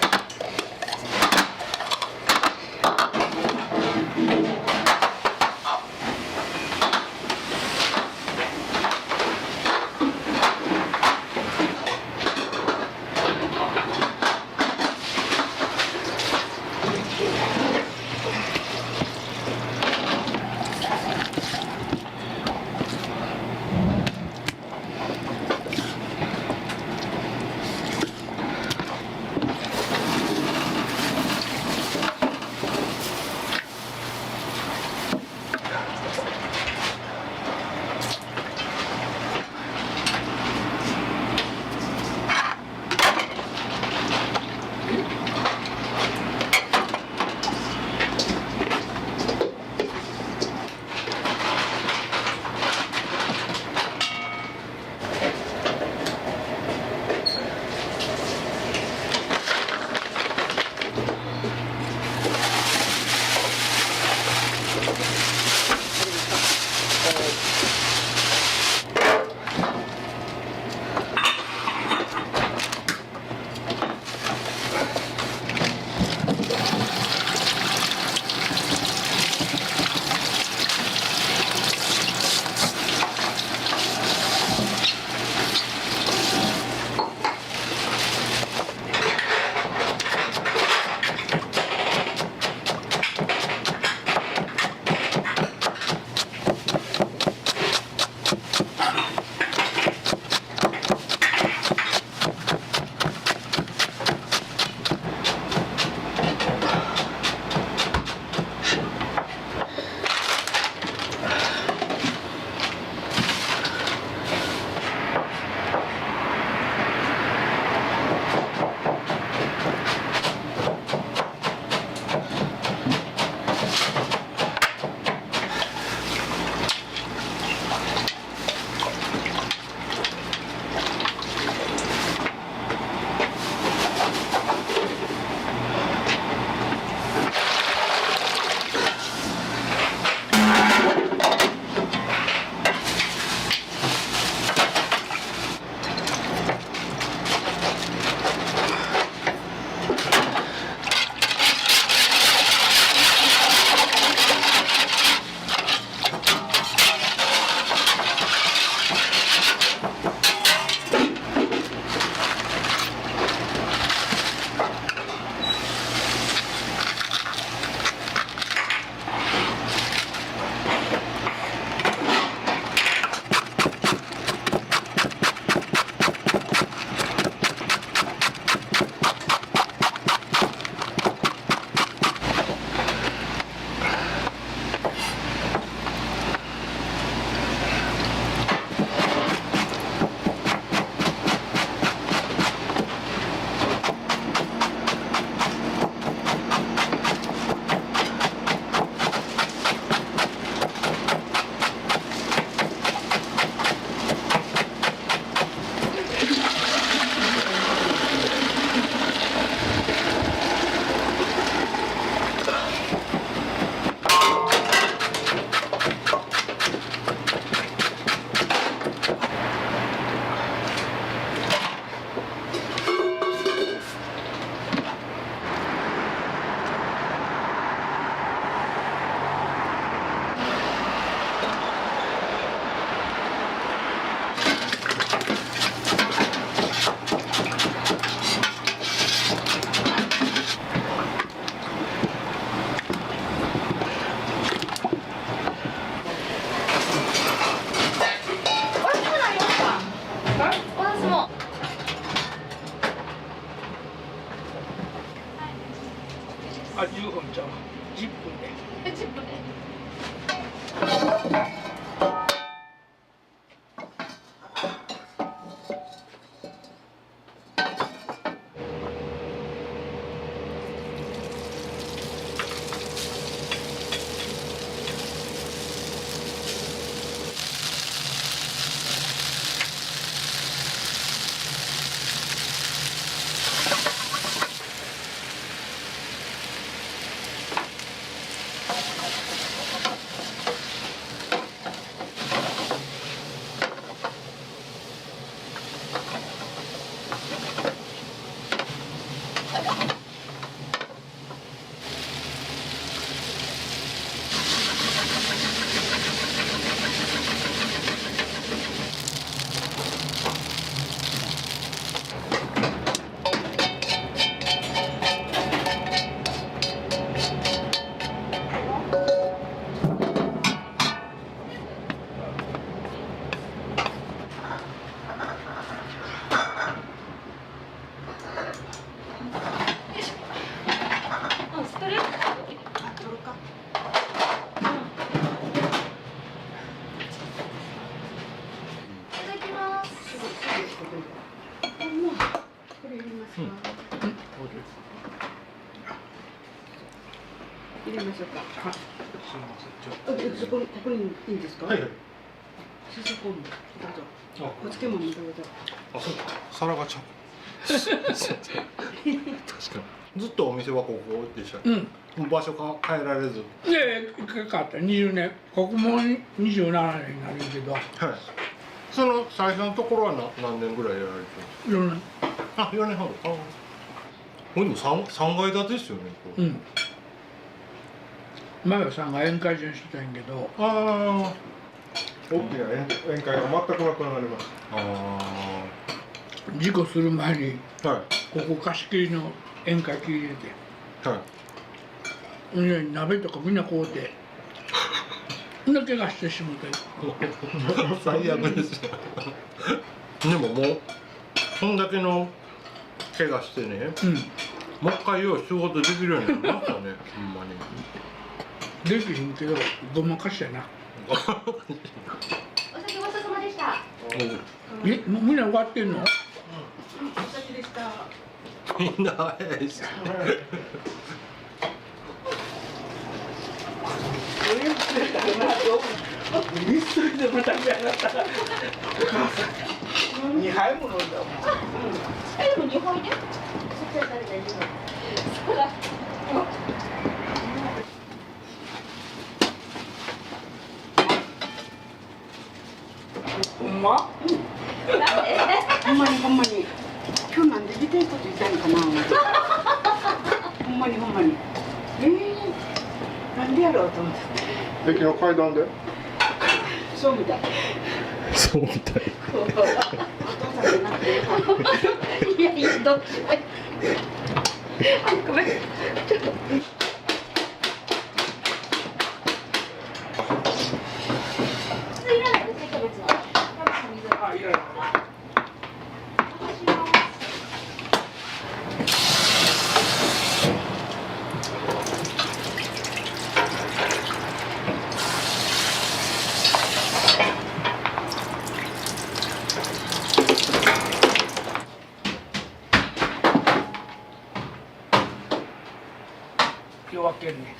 あ、15分ちゃう10分で入れましょうか。そこにいいんですか。はいはい。シソコンどうぞ。お漬物どうぞ。あ、そうか。皿がちゃう。確かに。ずっとお店はここでした。場所か変えられず。かかった20年。ここも27年になるけど。はい。その最初のところは何年ぐらいやられてるんですか。4年。あ、4年半。あ、これでも3階建てですよね。うん。前は3階宴会場にしてたんやけど。ああ。大きな宴会が全くなくなりました。ああ。事故する前に、ここ貸し切りの宴会機入れて、はい、鍋とかみんなこうてんだけがしてしもて最悪ですよでももうそんだけの怪我してね、もう一回よう仕事できるようになりましたねほんまにできひんけどごまかしやなお酒ごちそうさまでした。みんな終わってんの？お酒でした。みんな早いです。ミストでまた食べ上がったら2杯も飲んだもん。でも2杯ね。そっちは誰大丈夫。ほんま？ほんまにほんまに。今日なんで出てること言ったんかな。ほんまにほんまに。なんでやろうと思って。駅の階段で。そうみたい。そうみたい。お父さんじゃなくて。いやいやどっちも。ごめん。ちょっと。いらないですキャベツは。あ、いらない。夜明けるね。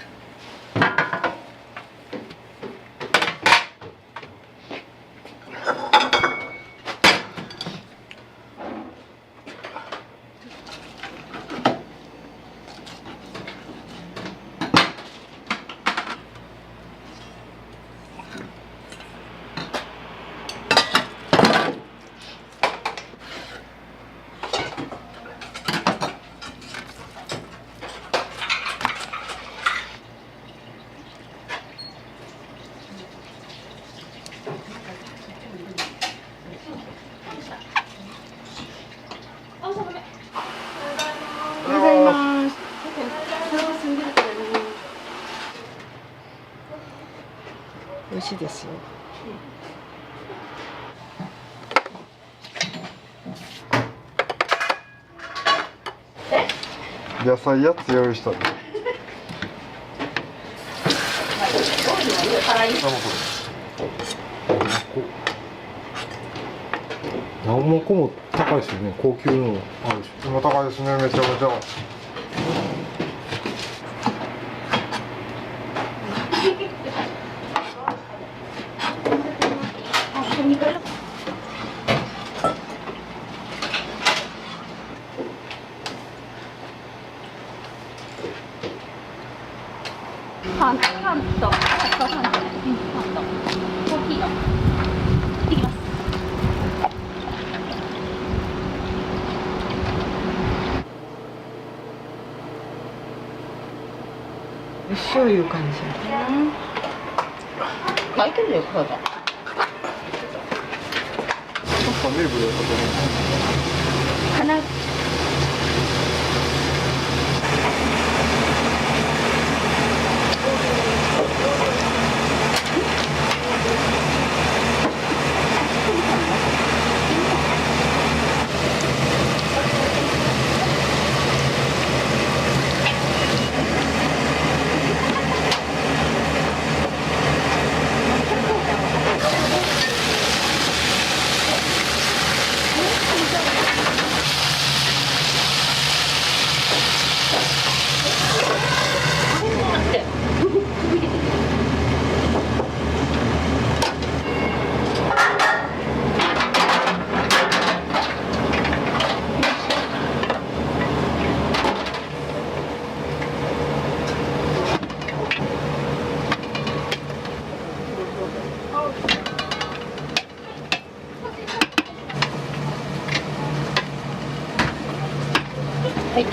美味しいですよ。野菜やつ用意したんで。辛い。何もこも高いですよね。高級のあるし。今高いですね。めちゃめちゃ。パンとパンとコーヒーのいきます。一緒いう感じ。あ、いけるよ、これだ。かな。はい。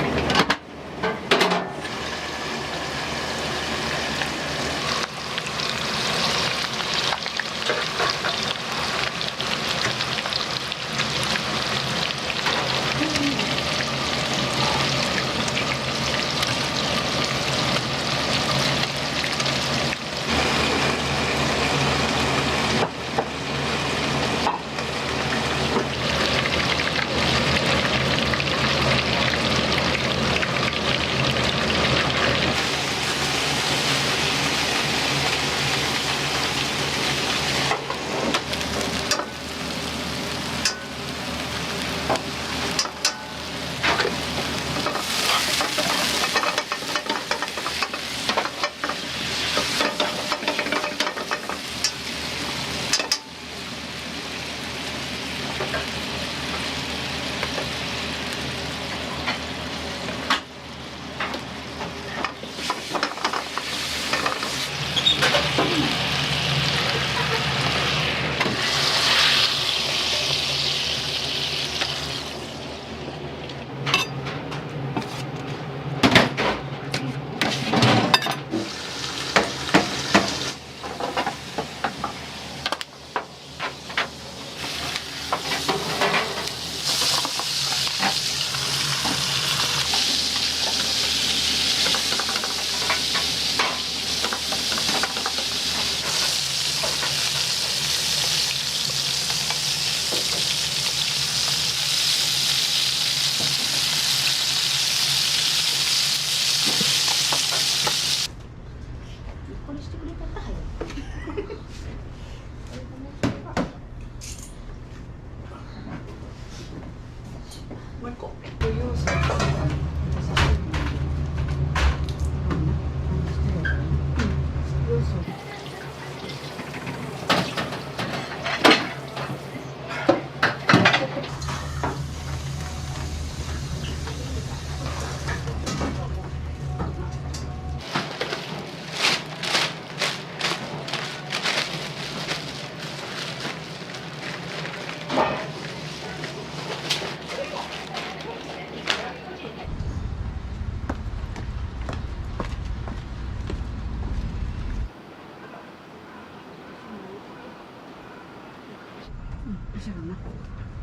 後ろな、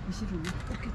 後ろな、オッケー。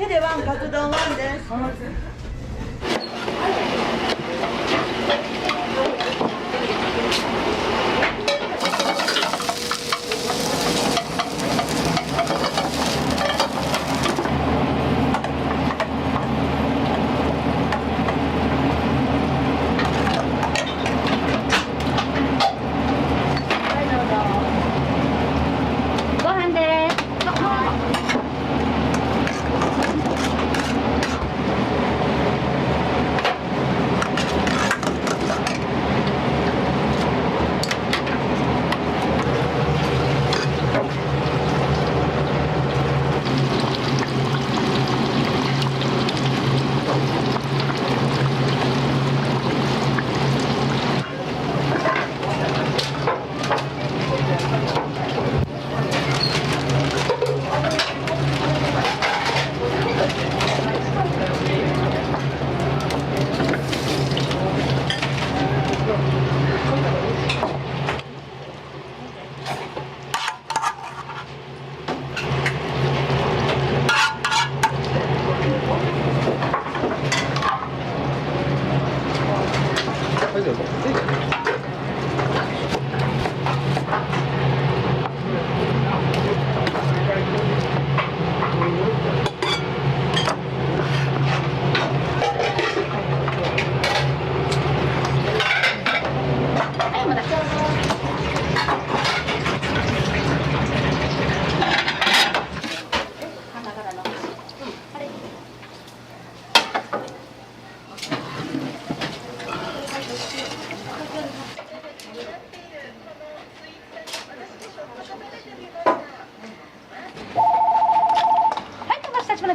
手でワン、カツ丼ワンです。ご飯です。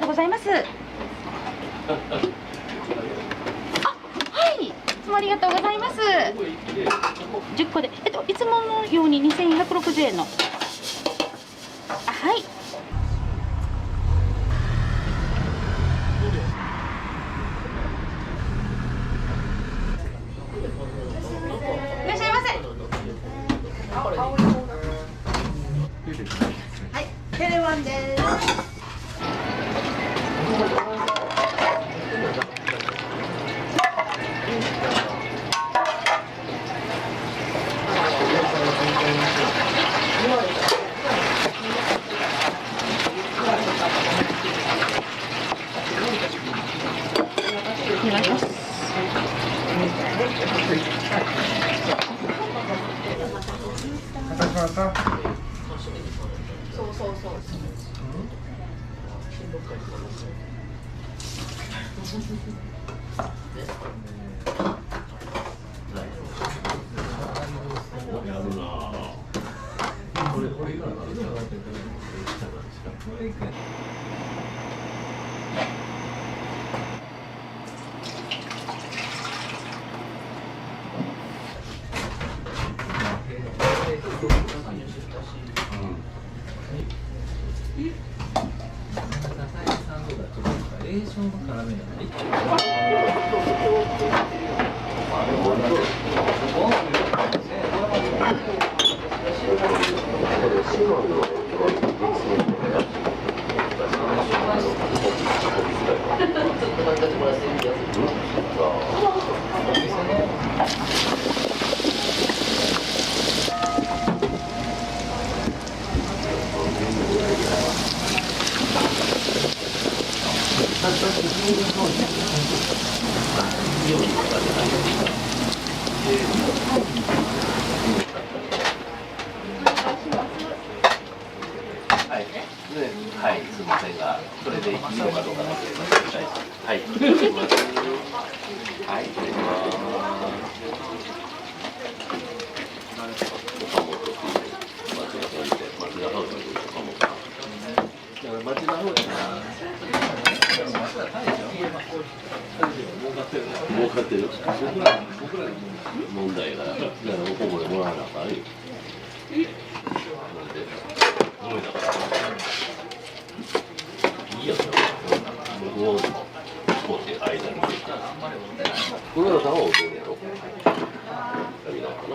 ございます。あ、はい、いつもありがとうございます。10個で、いつものように2160円の。あ、はい。いらっしゃいませ。はい、テレワンです。お願いします。そうそうそう。はい、すみませんが、それでいいのかどうかなってはい。はい、失礼します。町の方で儲かってる。僕らの問題が、だからおこぼれもらわなあかんよ。思いだから。いいやつだ。僕もスポーツで間に入れて。黒田さんはお父やろ。見ないかな。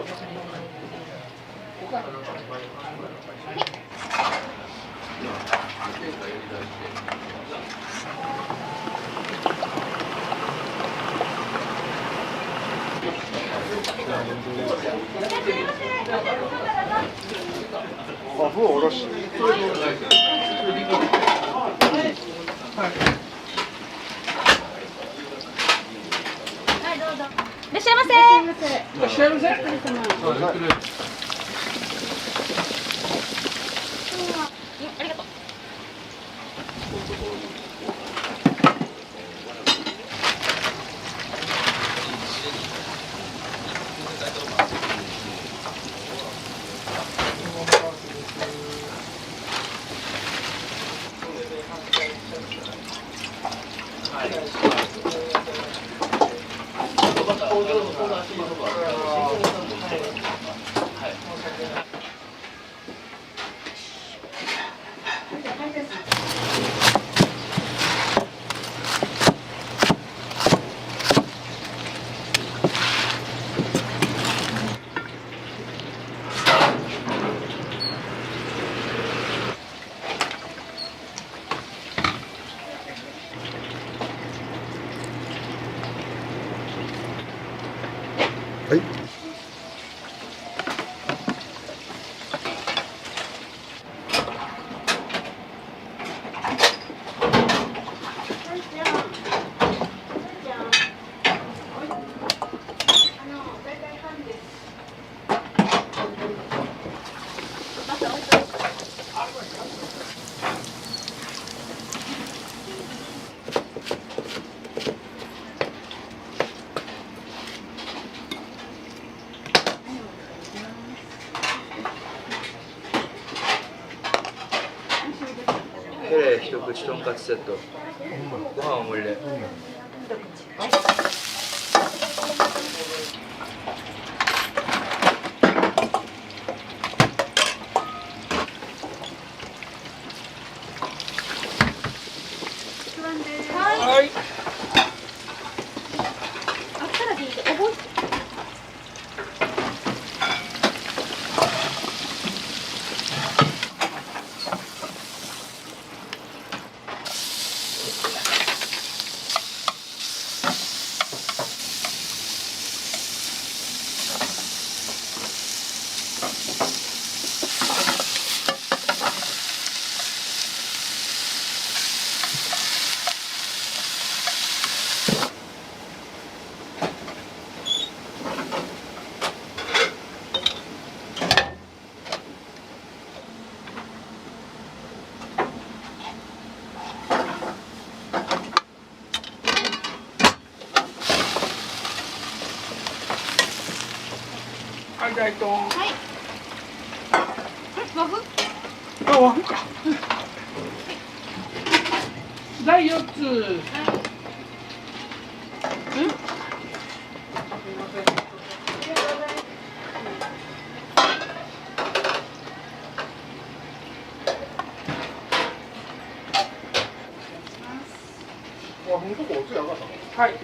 あ、ふおろし。はい、どうぞ。いらっしゃいませ。いらっしゃいませ。ありがとう。はい。ヘレ一口とんかつセット。ご飯を盛りで。はい。あったらでいいで、覚えて。はい、大東。はい。和風。あ、和風か。第4つ。和風のとこおつやがったの。はい。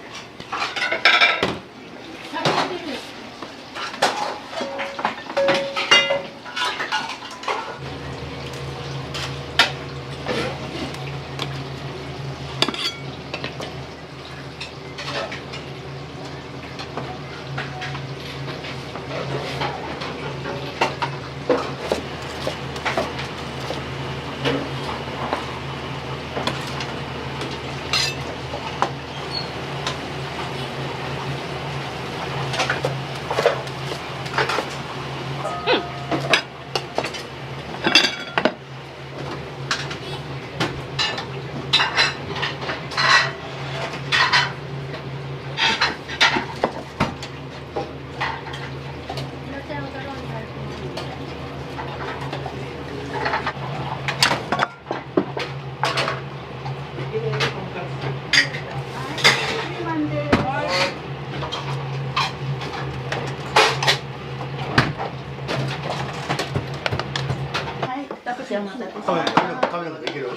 カメラできる。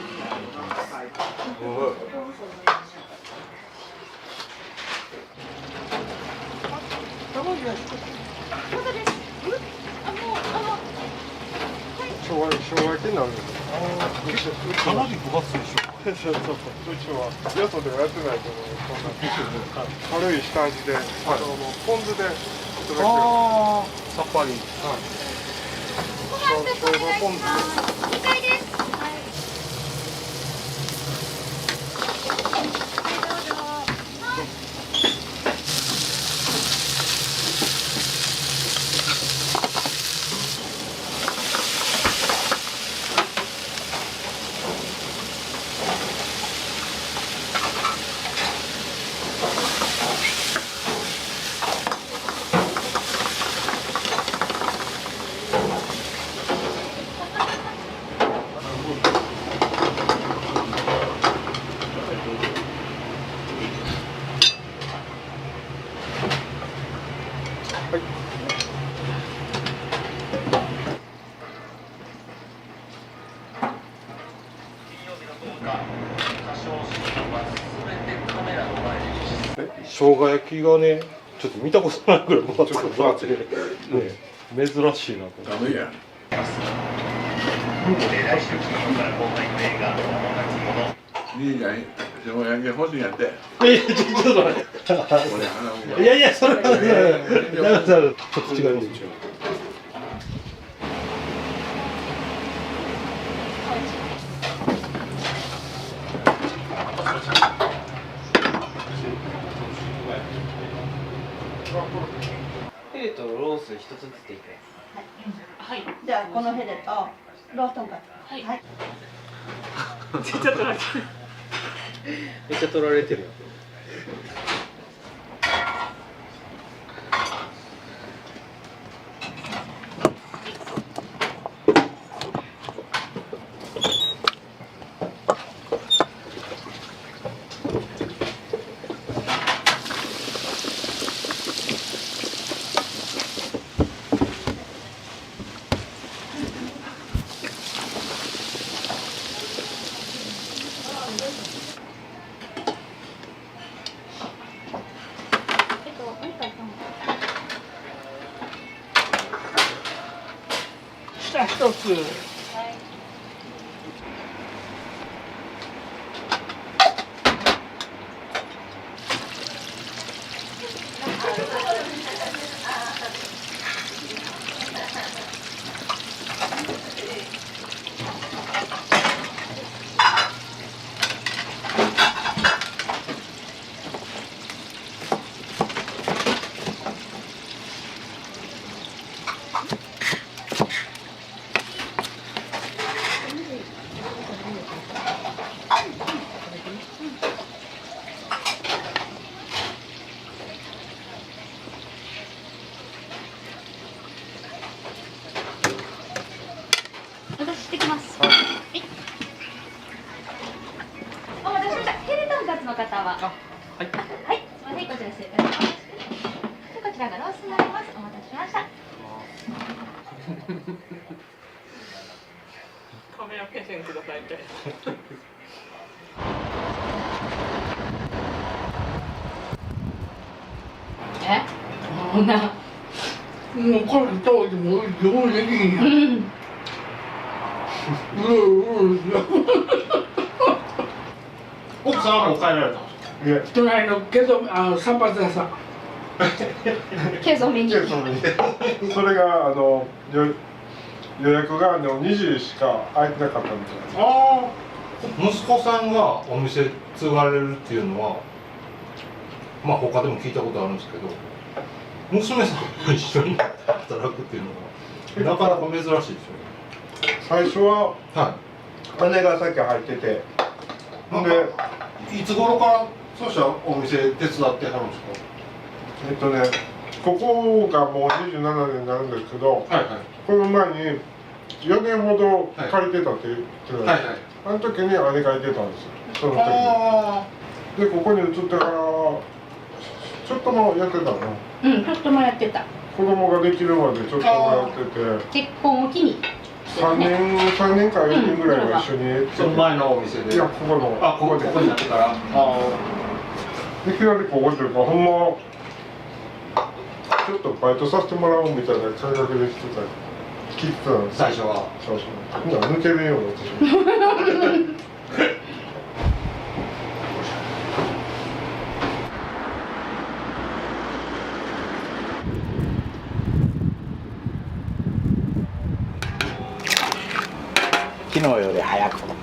昭和焼きになるんですよ。かなり分厚いでしょ。そうそうそう。うちはよそではやってないと思う。そんな軽い下味で、ポン酢でとだけさっぱり。生姜ポン酢。生姜焼きがね、ちょっと見たことないぐらい分厚くて、ね、珍しいなと。ダメや。いいじゃん、生姜焼き欲しいんやって。いや、ちょっと待って。いやいや、それはね、ちょっと違う。ヘレとロース一つずつでいいかい。はい。じゃあこのヘレとローストンカツ。はい。めっちゃ取られてる。めっちゃ取られてるよ。下一つ。私してきます。はい。お待たせしました。ヘレとんかつの方は。はい。はい。すみません、こちら失礼いたします。でこちらがロースになります。お待たせしました。カメラ目線くださいって。こんな。もうこれとでも用意できんやん。奥さんはもう帰られたんですか。いや、隣の散髪屋さん。ケソミに。それが予約が2時しか空いてなかったみたいな。ああ。息子さんがお店継がれるっていうのは、まあ他でも聞いたことあるんですけど、娘さんと一緒に働くっていうのがなかなか珍しいですよね。最初は、姉が先入ってて、でいつ頃からそうしたらお店手伝ってはるんですか。ここがもう27年になるんですけど、この前に4年ほど借りてたって言ってたんです。あの時に姉がいてたんですよ、その時に。で、ここに移ってから、ちょっともやってたの。うん、ちょっともやってた。子供ができるまでちょっともやってて。結婚を機に。3年か4年ぐらいは一緒に。その前のお店で。いや、ここの。あ、ここになってから。いきなりここっていうか、ほんま。ちょっとバイトさせてもらおうみたいな感覚で来てた。聞いてたんです。最初は。最初。抜けるように私。昨日より早く。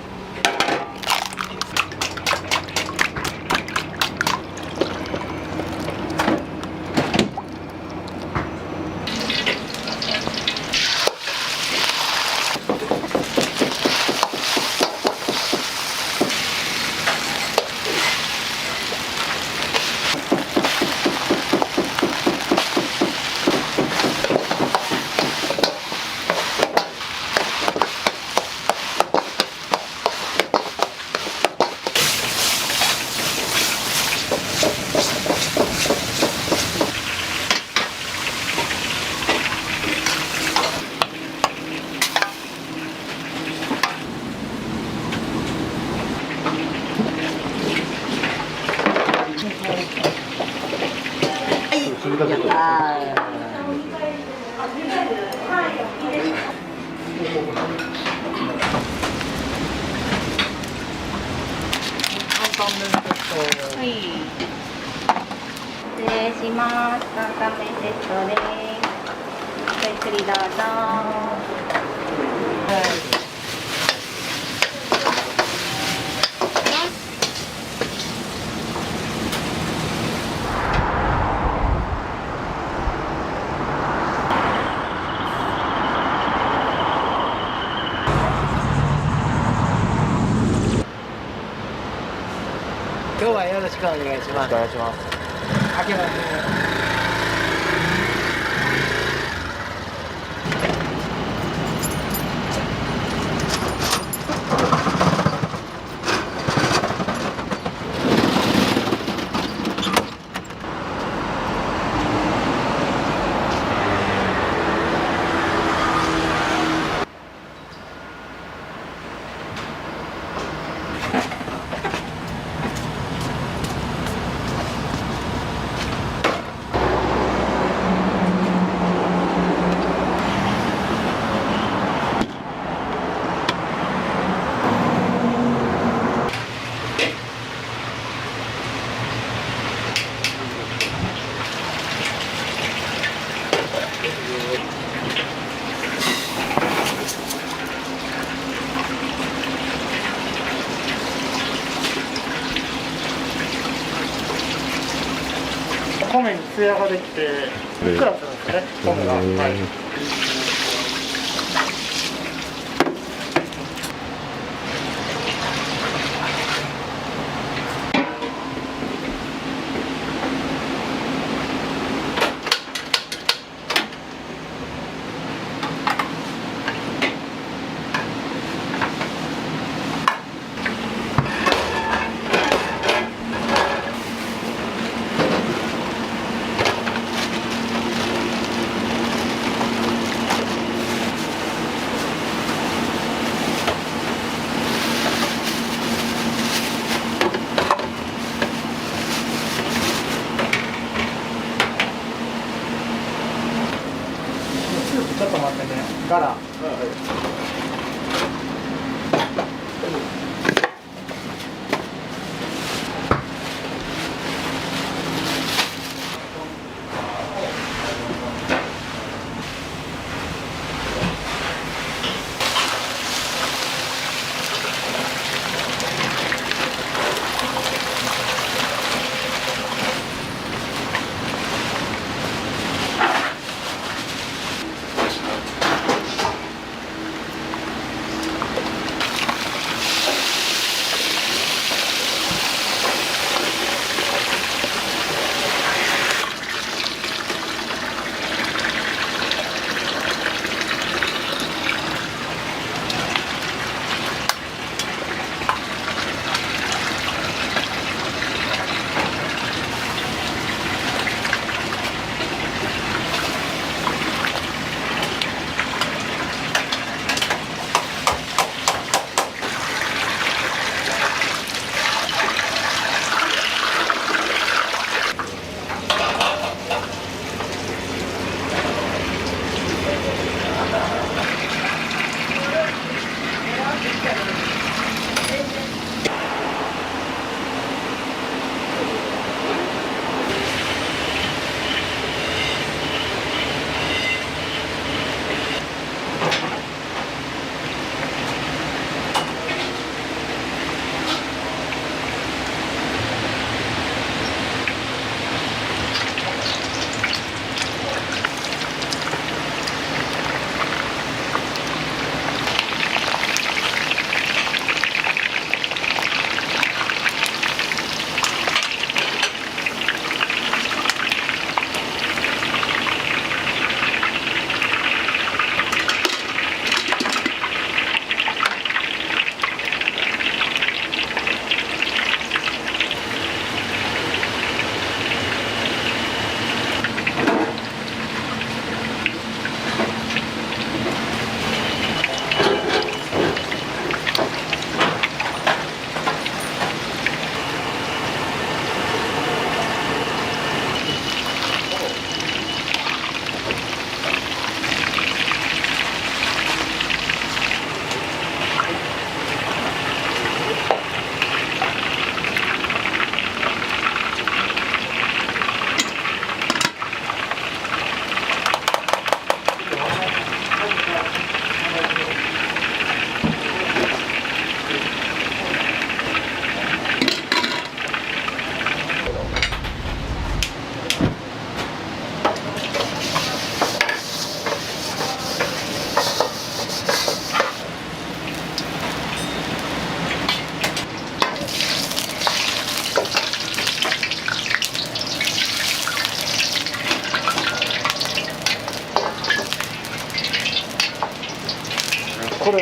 はい。失礼します。担々麺セットです。ごゆっくりどうぞ。今日はよろしくお願いします。お願いします。開けます。米にツヤができてふっくらするんですね、米が。はい。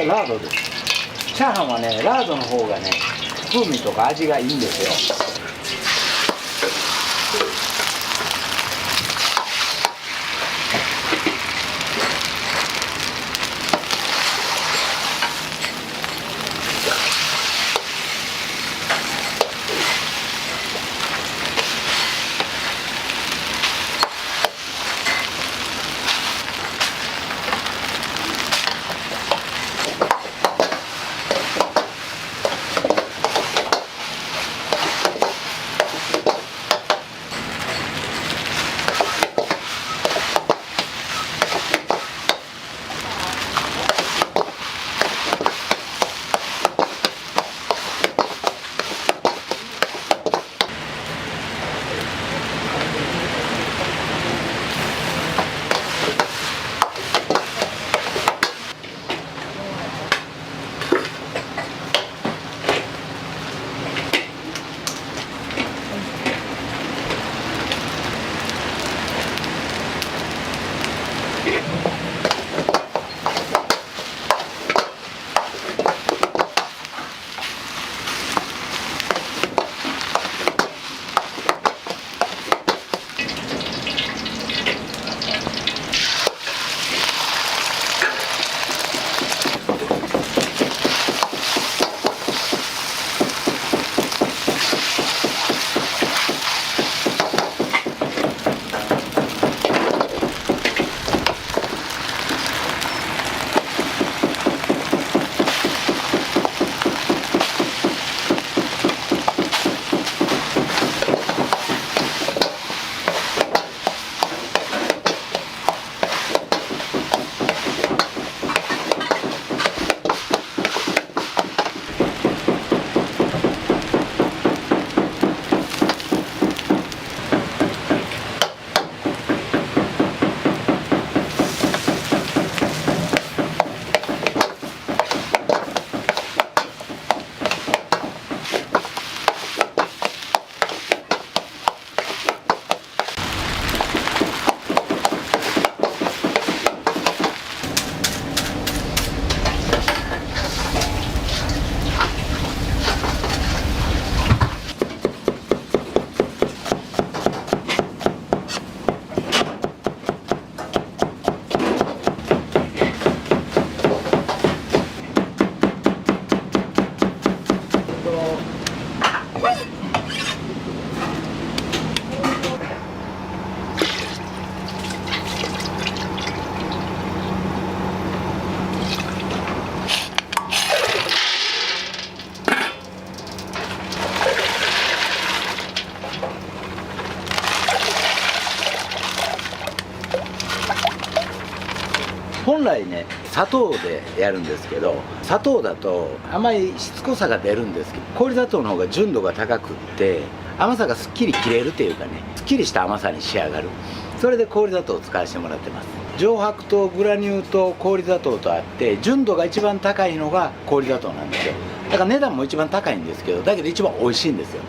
ラードです。チャーハンはね、ラードの方がね、風味とか味がいいんですよ。本来ね砂糖でやるんですけど、砂糖だと甘いしつこさが出るんですけど、氷砂糖の方が純度が高くって甘さがすっきり切れるというかね、すっきりした甘さに仕上がる。それで氷砂糖を使わせてもらってます。上白糖、グラニュー糖、氷砂糖とあって、純度が一番高いのが氷砂糖なんですよ。だから値段も一番高いんですけど、だけど一番美味しいんですよ。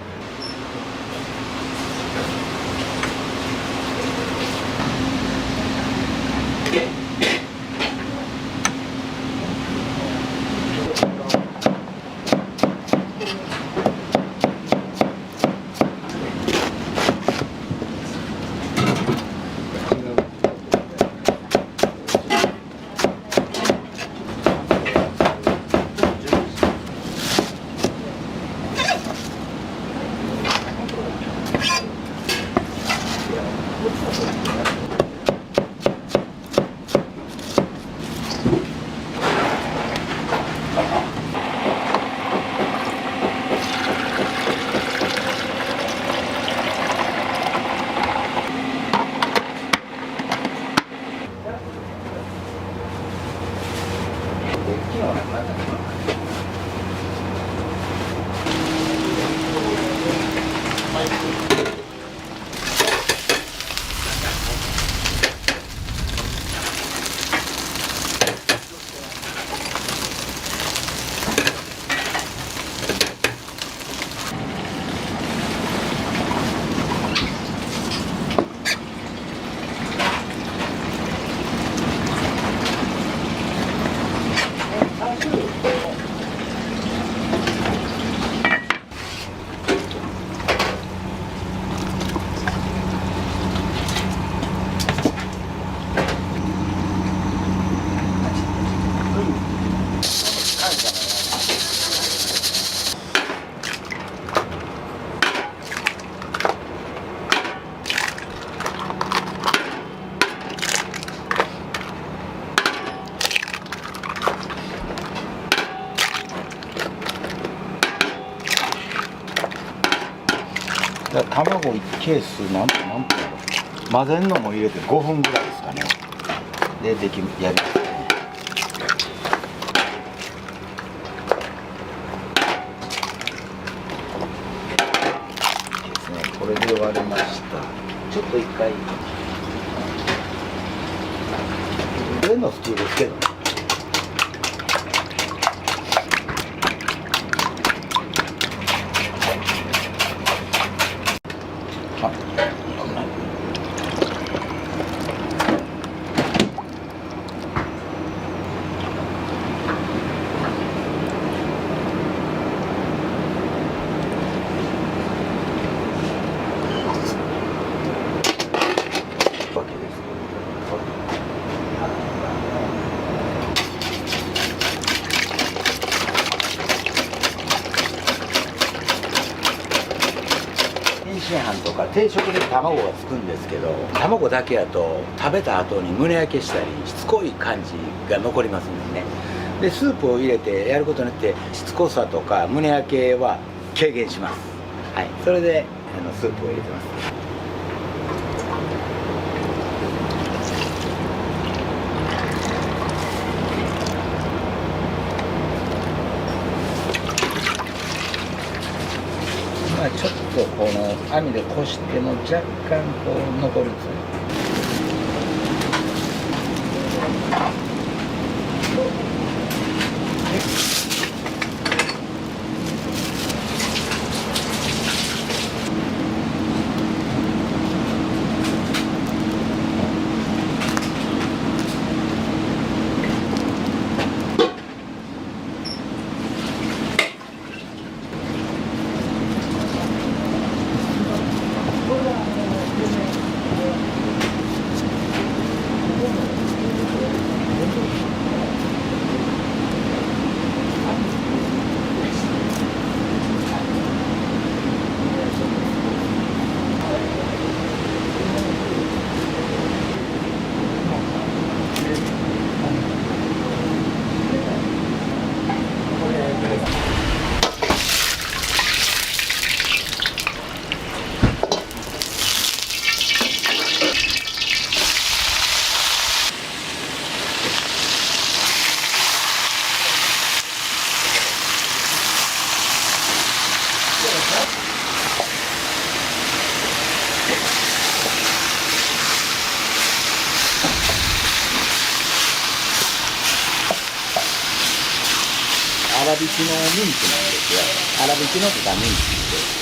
卵1ケース何分やろ、混ぜんのも入れて5分ぐらいですかね。でやりますね。ですね、これで割れました。ちょっと一回上の普通ですけどね。天津飯とか定食で卵がつくんですけど、卵だけやと食べた後に胸焼けしたりしつこい感じが残りますんでね。でスープを入れてやることによってしつこさとか胸焼けは軽減します。はい、それでスープを入れてます。まあちょっとこの網でこしても若干こう残るんですね。粗挽きのミンチなんですよ。粗挽きの豚ミンチです。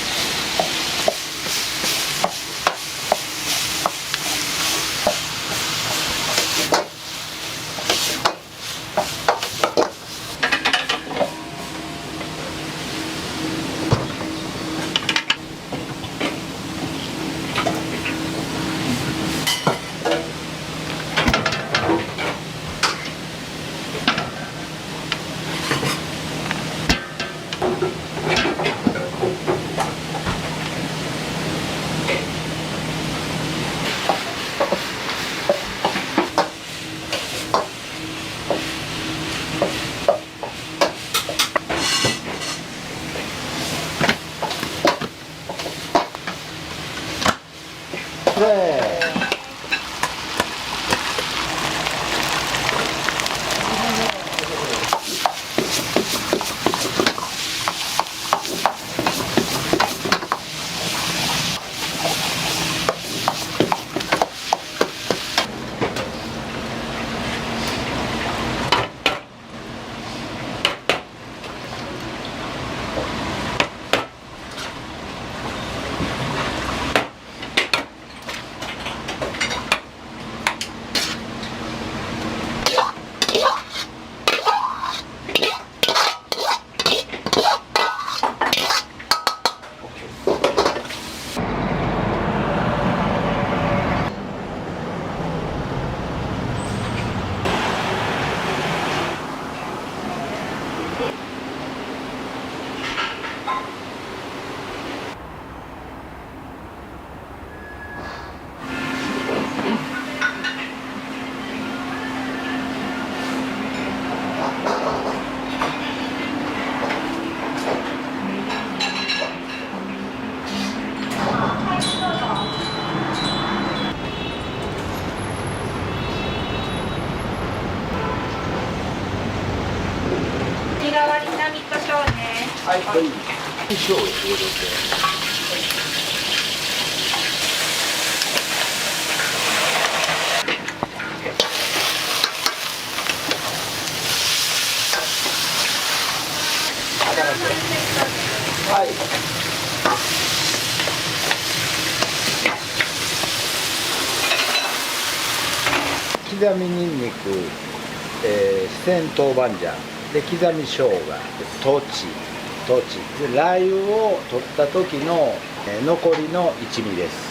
ラミットショーね。はい。ショーってことはい。刻みにんにく、四川豆板醤で刻み生姜、トチでラー油を取った時の、残りの一味です。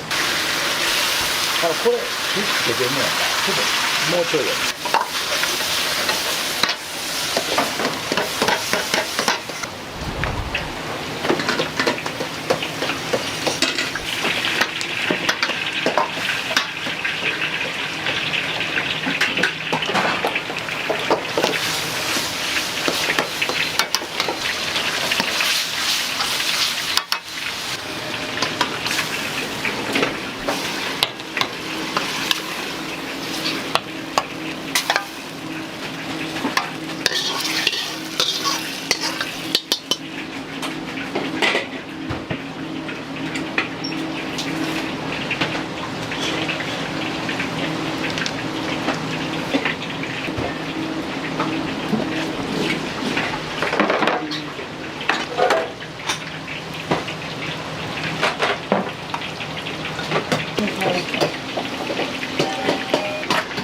これ火つけてるのやからちょっともうちょい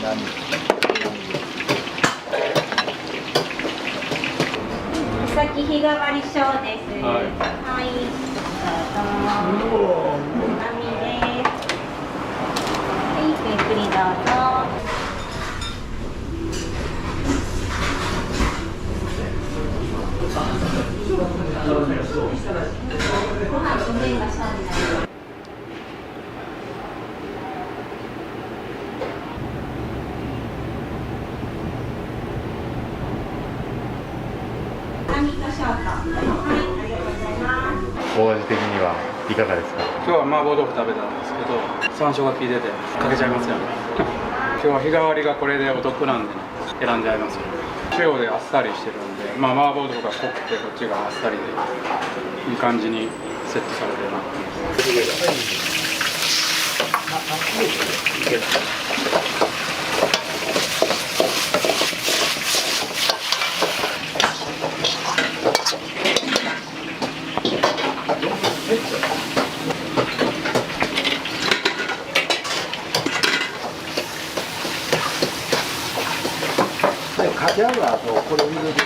やね。先日替わりショーです。はい、どうぞ。波です。はい、ゆっくりどうぞ。ご飯と麺がショーになります。お味的にはいかがですか？今日は麻婆豆腐食べたんですけど、山椒が効いててかけちゃいますよね。今日は日替わりがこれでお得なんで、ね、選んじゃいますよ。塩であっさりしてるんで、麻婆豆腐が濃くてこっちがあっさりでいい感じにセットされてるなってます。かけ油とこれを入れて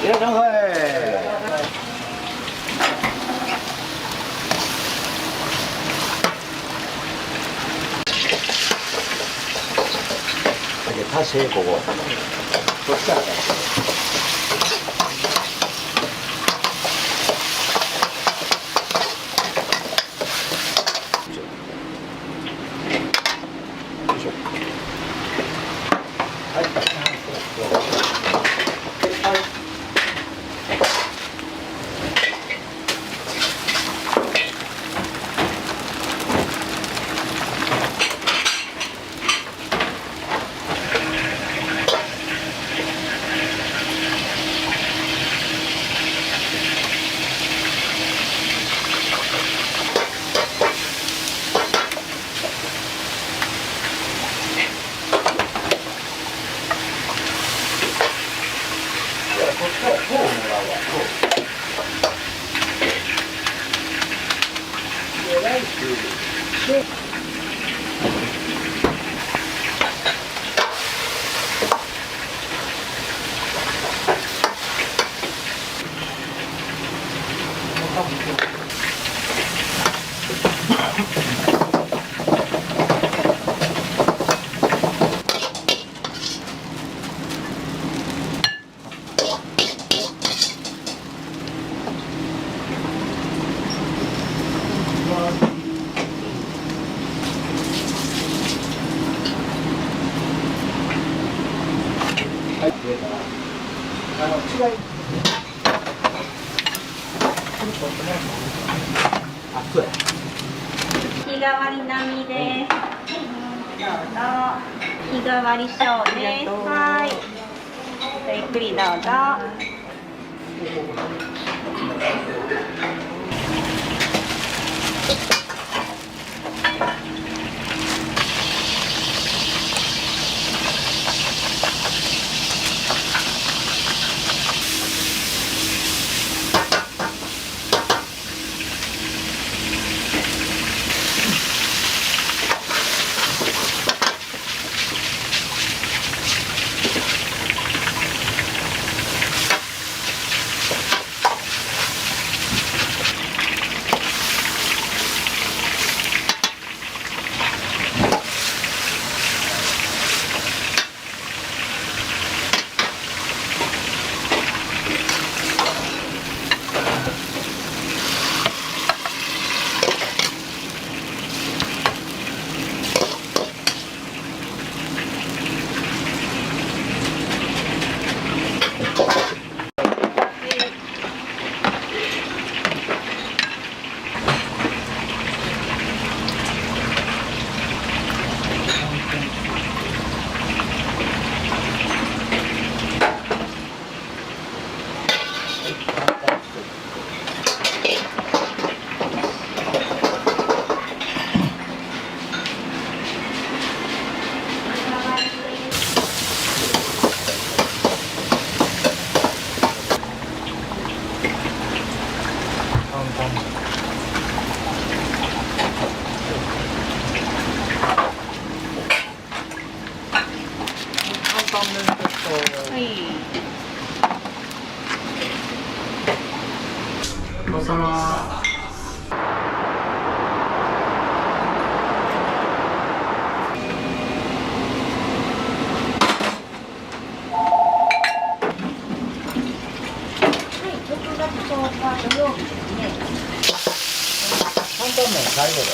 いらっしゃいませ。足してここ。そしたらね。日替わり並みです。どうぞ。日替わりショーです。はい。くりどうぞ。はい。ごちそうさま。6月10日土曜日ですね。担々麺最後だよ。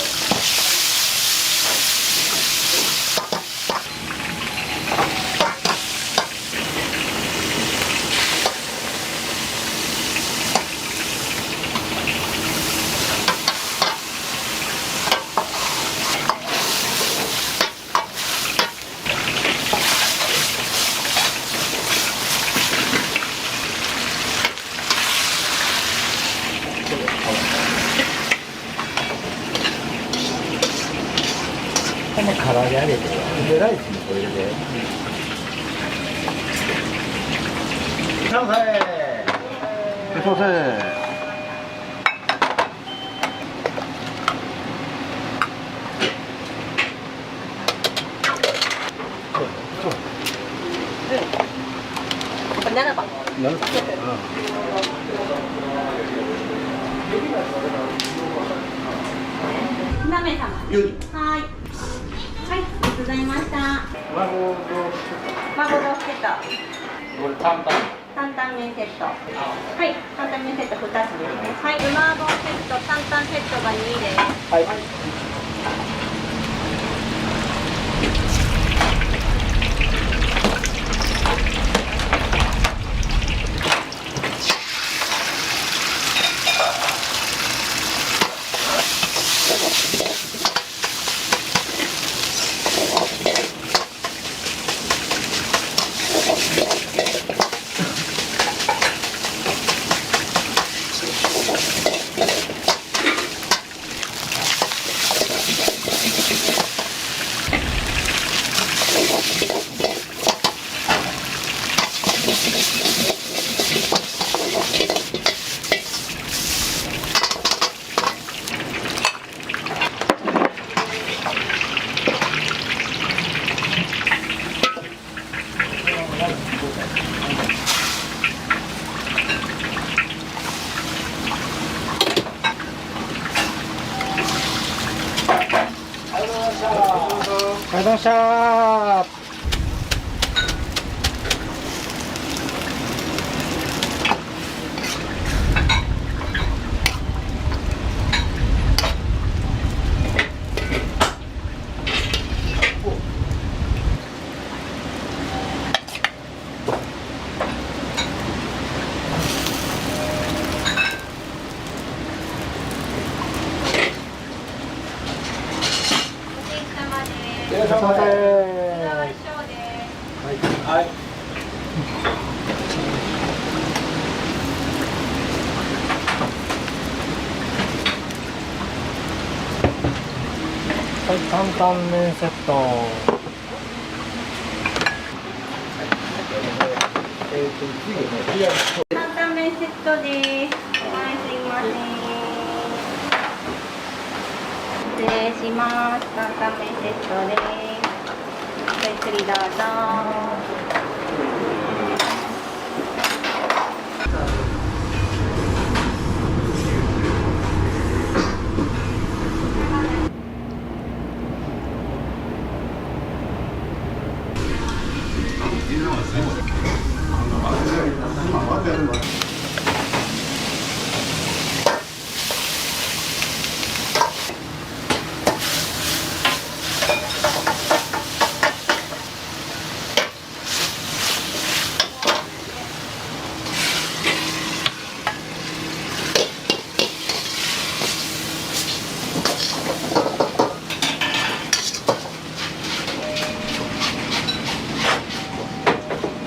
この唐揚げ揚げてでライスにこれ入れて。いらっしゃいませ。いらっしゃいませ。7番。なめ様。はい。はい、ありがとうございました。麻婆豆腐セット。これ担々担々麺セット。はい、担々麺セット2つですね。はい、麻婆セット、担々セットが2です。はい。ありがとうございました。いらっしゃいませ。担々麺セット。担々麺セットです。はい、すいません。失礼します。担々麺セットです。ごゆっくりどうぞ。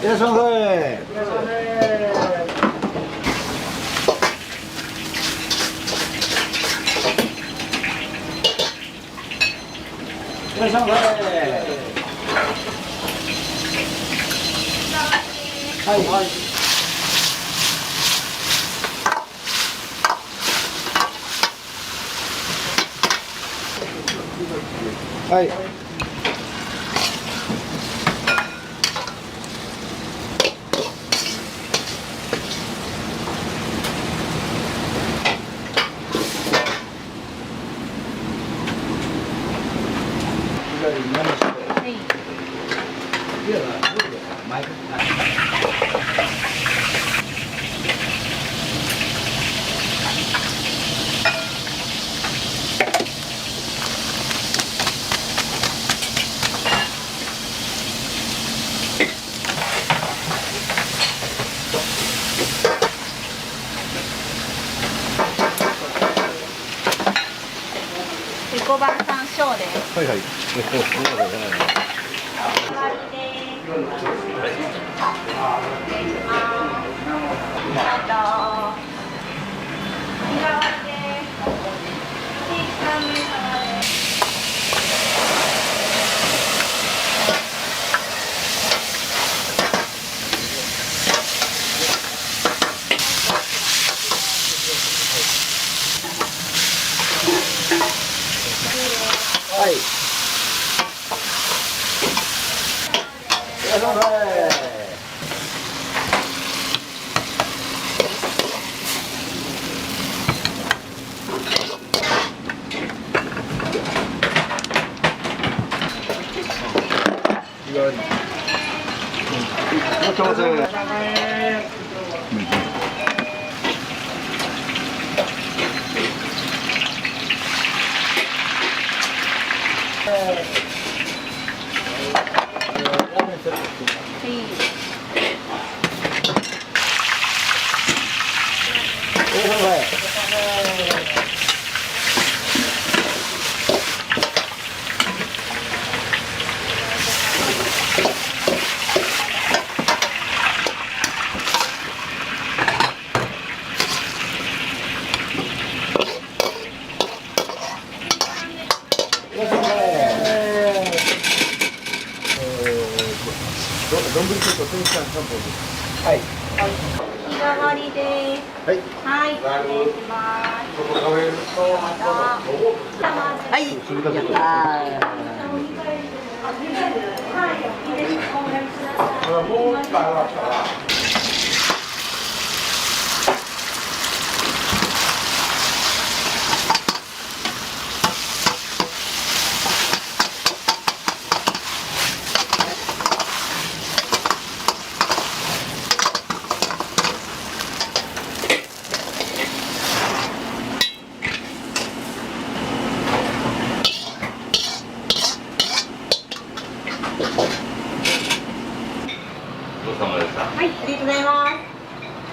いらっしゃいませ。いらっしゃいませ。はい。はい。5番山椒です。はいはい。はい。いらっしゃいませ。はい。日替わりです。はい。はい、失礼します。はい、やったー。はい、ありがとうございます。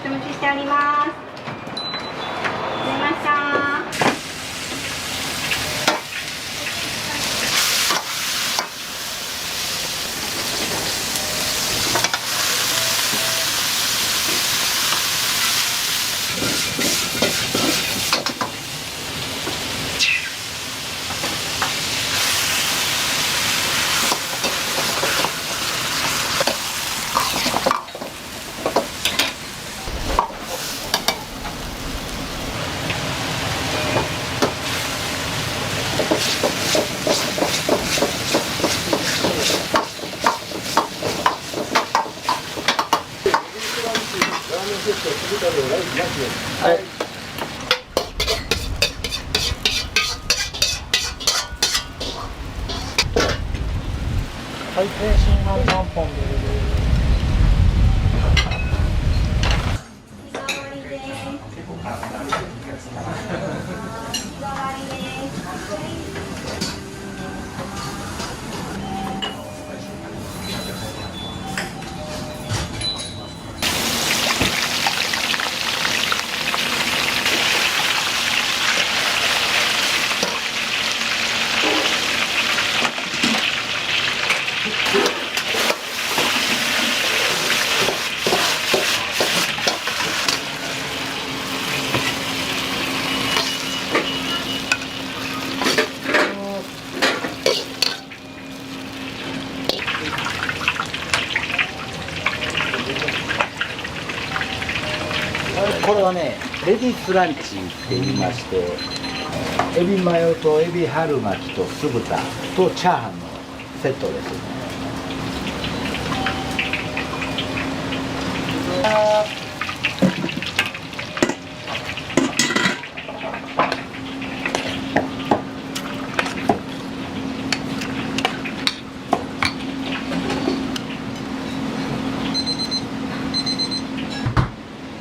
お持ちしております。ありがとうございました。はい。はい、新飯3本で。これはね、レディースランチって言いまして、エビマヨとエビ春巻きと酢豚とチャーハンのセットです。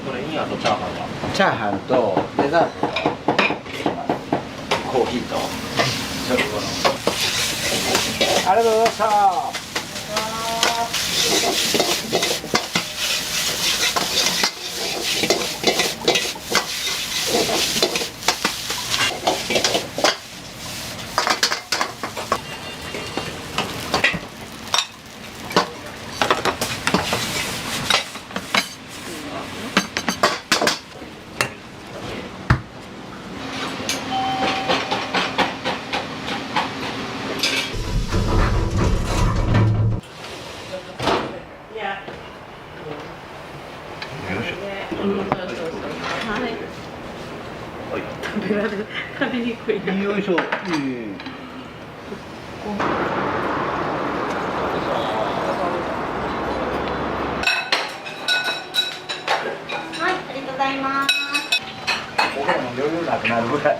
これにあとチャーハンはチャーハンとデザートがコーヒーとそれこのありがとうございました。食べにくい。よいしょ。はい、ありがとうございます。僕らも余裕なくなるぐらい。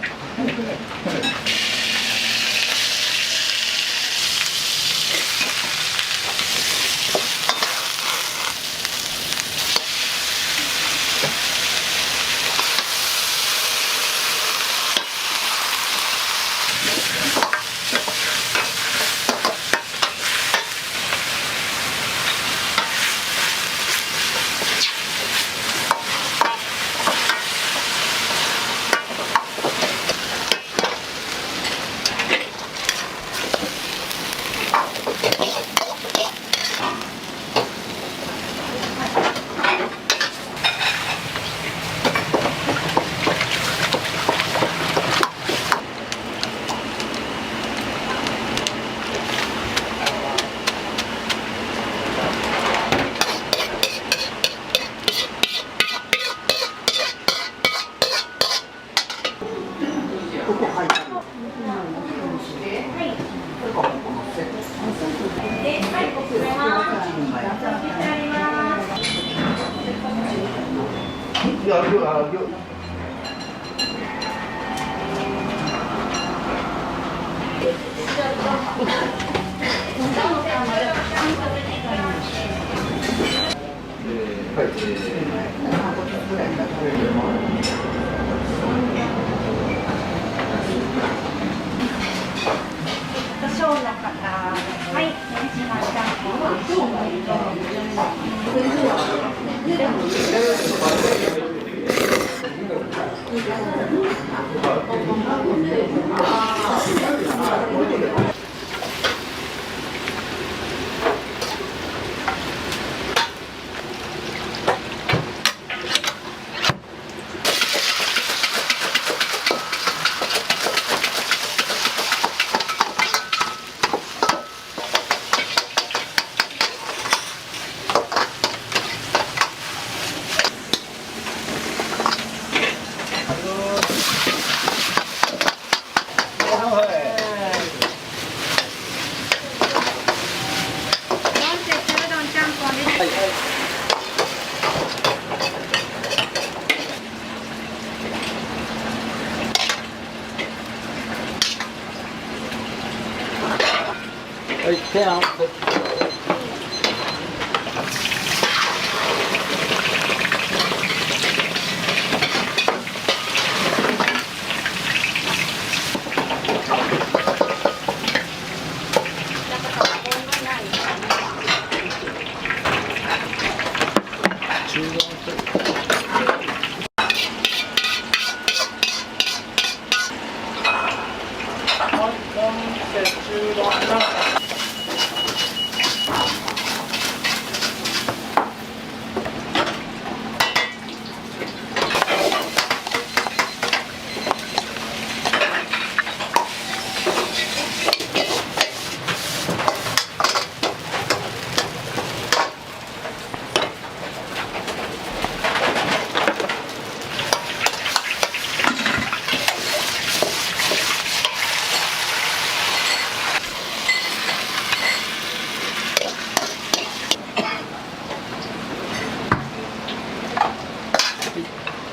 少の方、はい、お願いしました。提案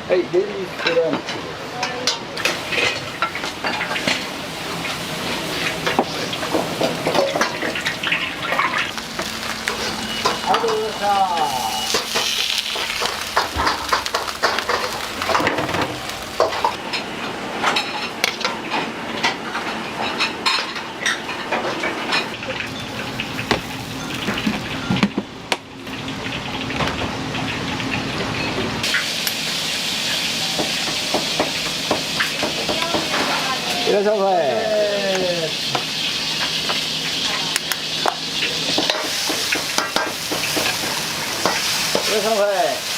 はい、レディーストランチ。ありがとうございました。いらっしゃいませ。いらっしゃいませ。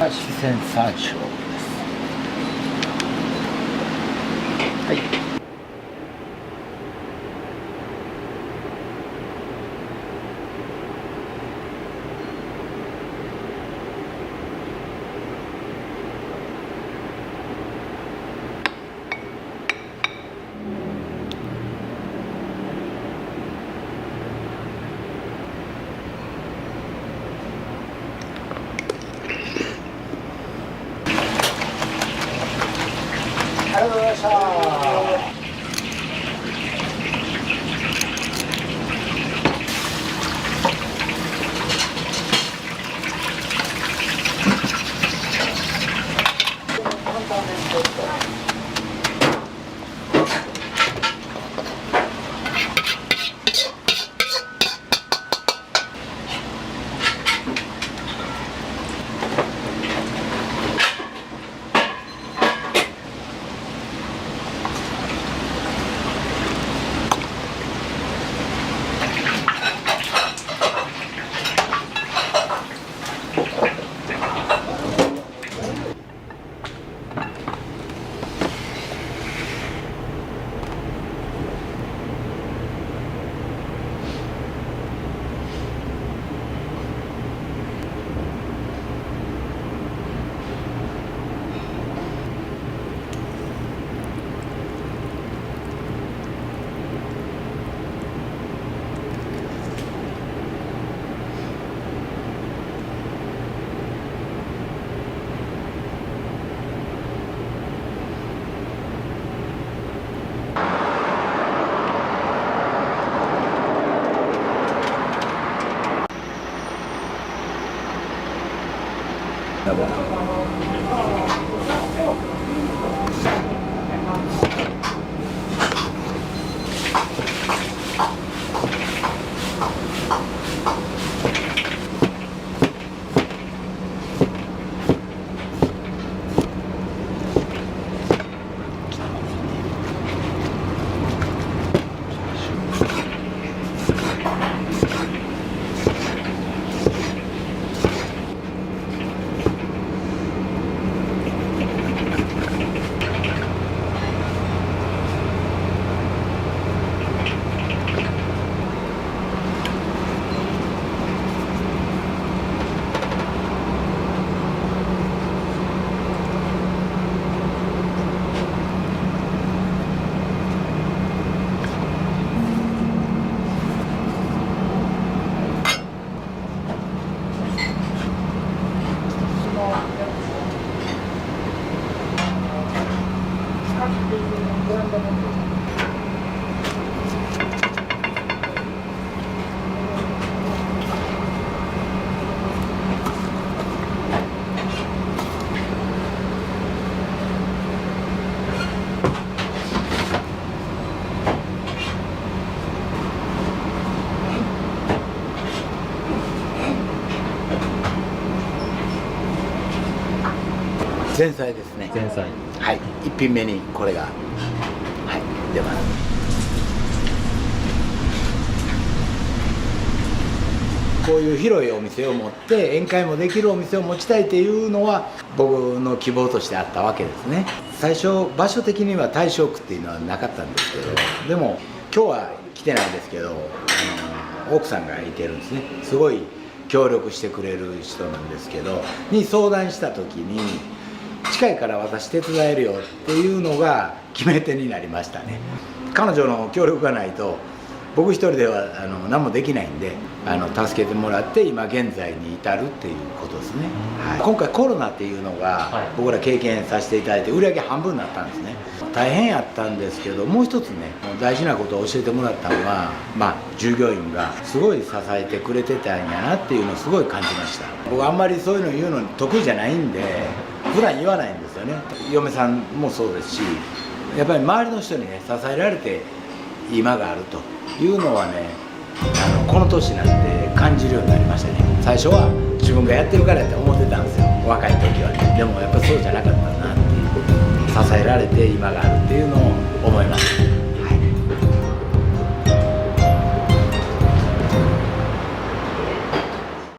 四川山椒です。はい。前菜ですね。前菜。はい、一品目にこれが、はい、出ます。こういう広いお店を持って宴会もできるお店を持ちたいっていうのは僕の希望としてあったわけですね。最初場所的には大正区っていうのはなかったんですけど、でも今日は来てないんですけど、奥さんがいてるんですね。すごい協力してくれる人なんですけどに相談した時に、近いから私手伝えるよっていうのが決め手になりましたね。彼女の協力がないと僕一人では何もできないんで、助けてもらって今現在に至るっていうことですね。はい、今回コロナっていうのが僕ら経験させていただいて売り上げ半分になったんですね。大変やったんですけど、もう一つね大事なことを教えてもらったのは、従業員がすごい支えてくれてたんやなっていうのをすごい感じました。僕あんまりそういうの言うのに得意じゃないんで普段言わないんですよね。嫁さんもそうですし、やっぱり周りの人にね支えられて今があるというのはね、この年になって感じるようになりましたね。最初は自分がやってるからって思ってたんですよ、若い時はね。でもやっぱそうじゃなかったなっていう、支えられて今がある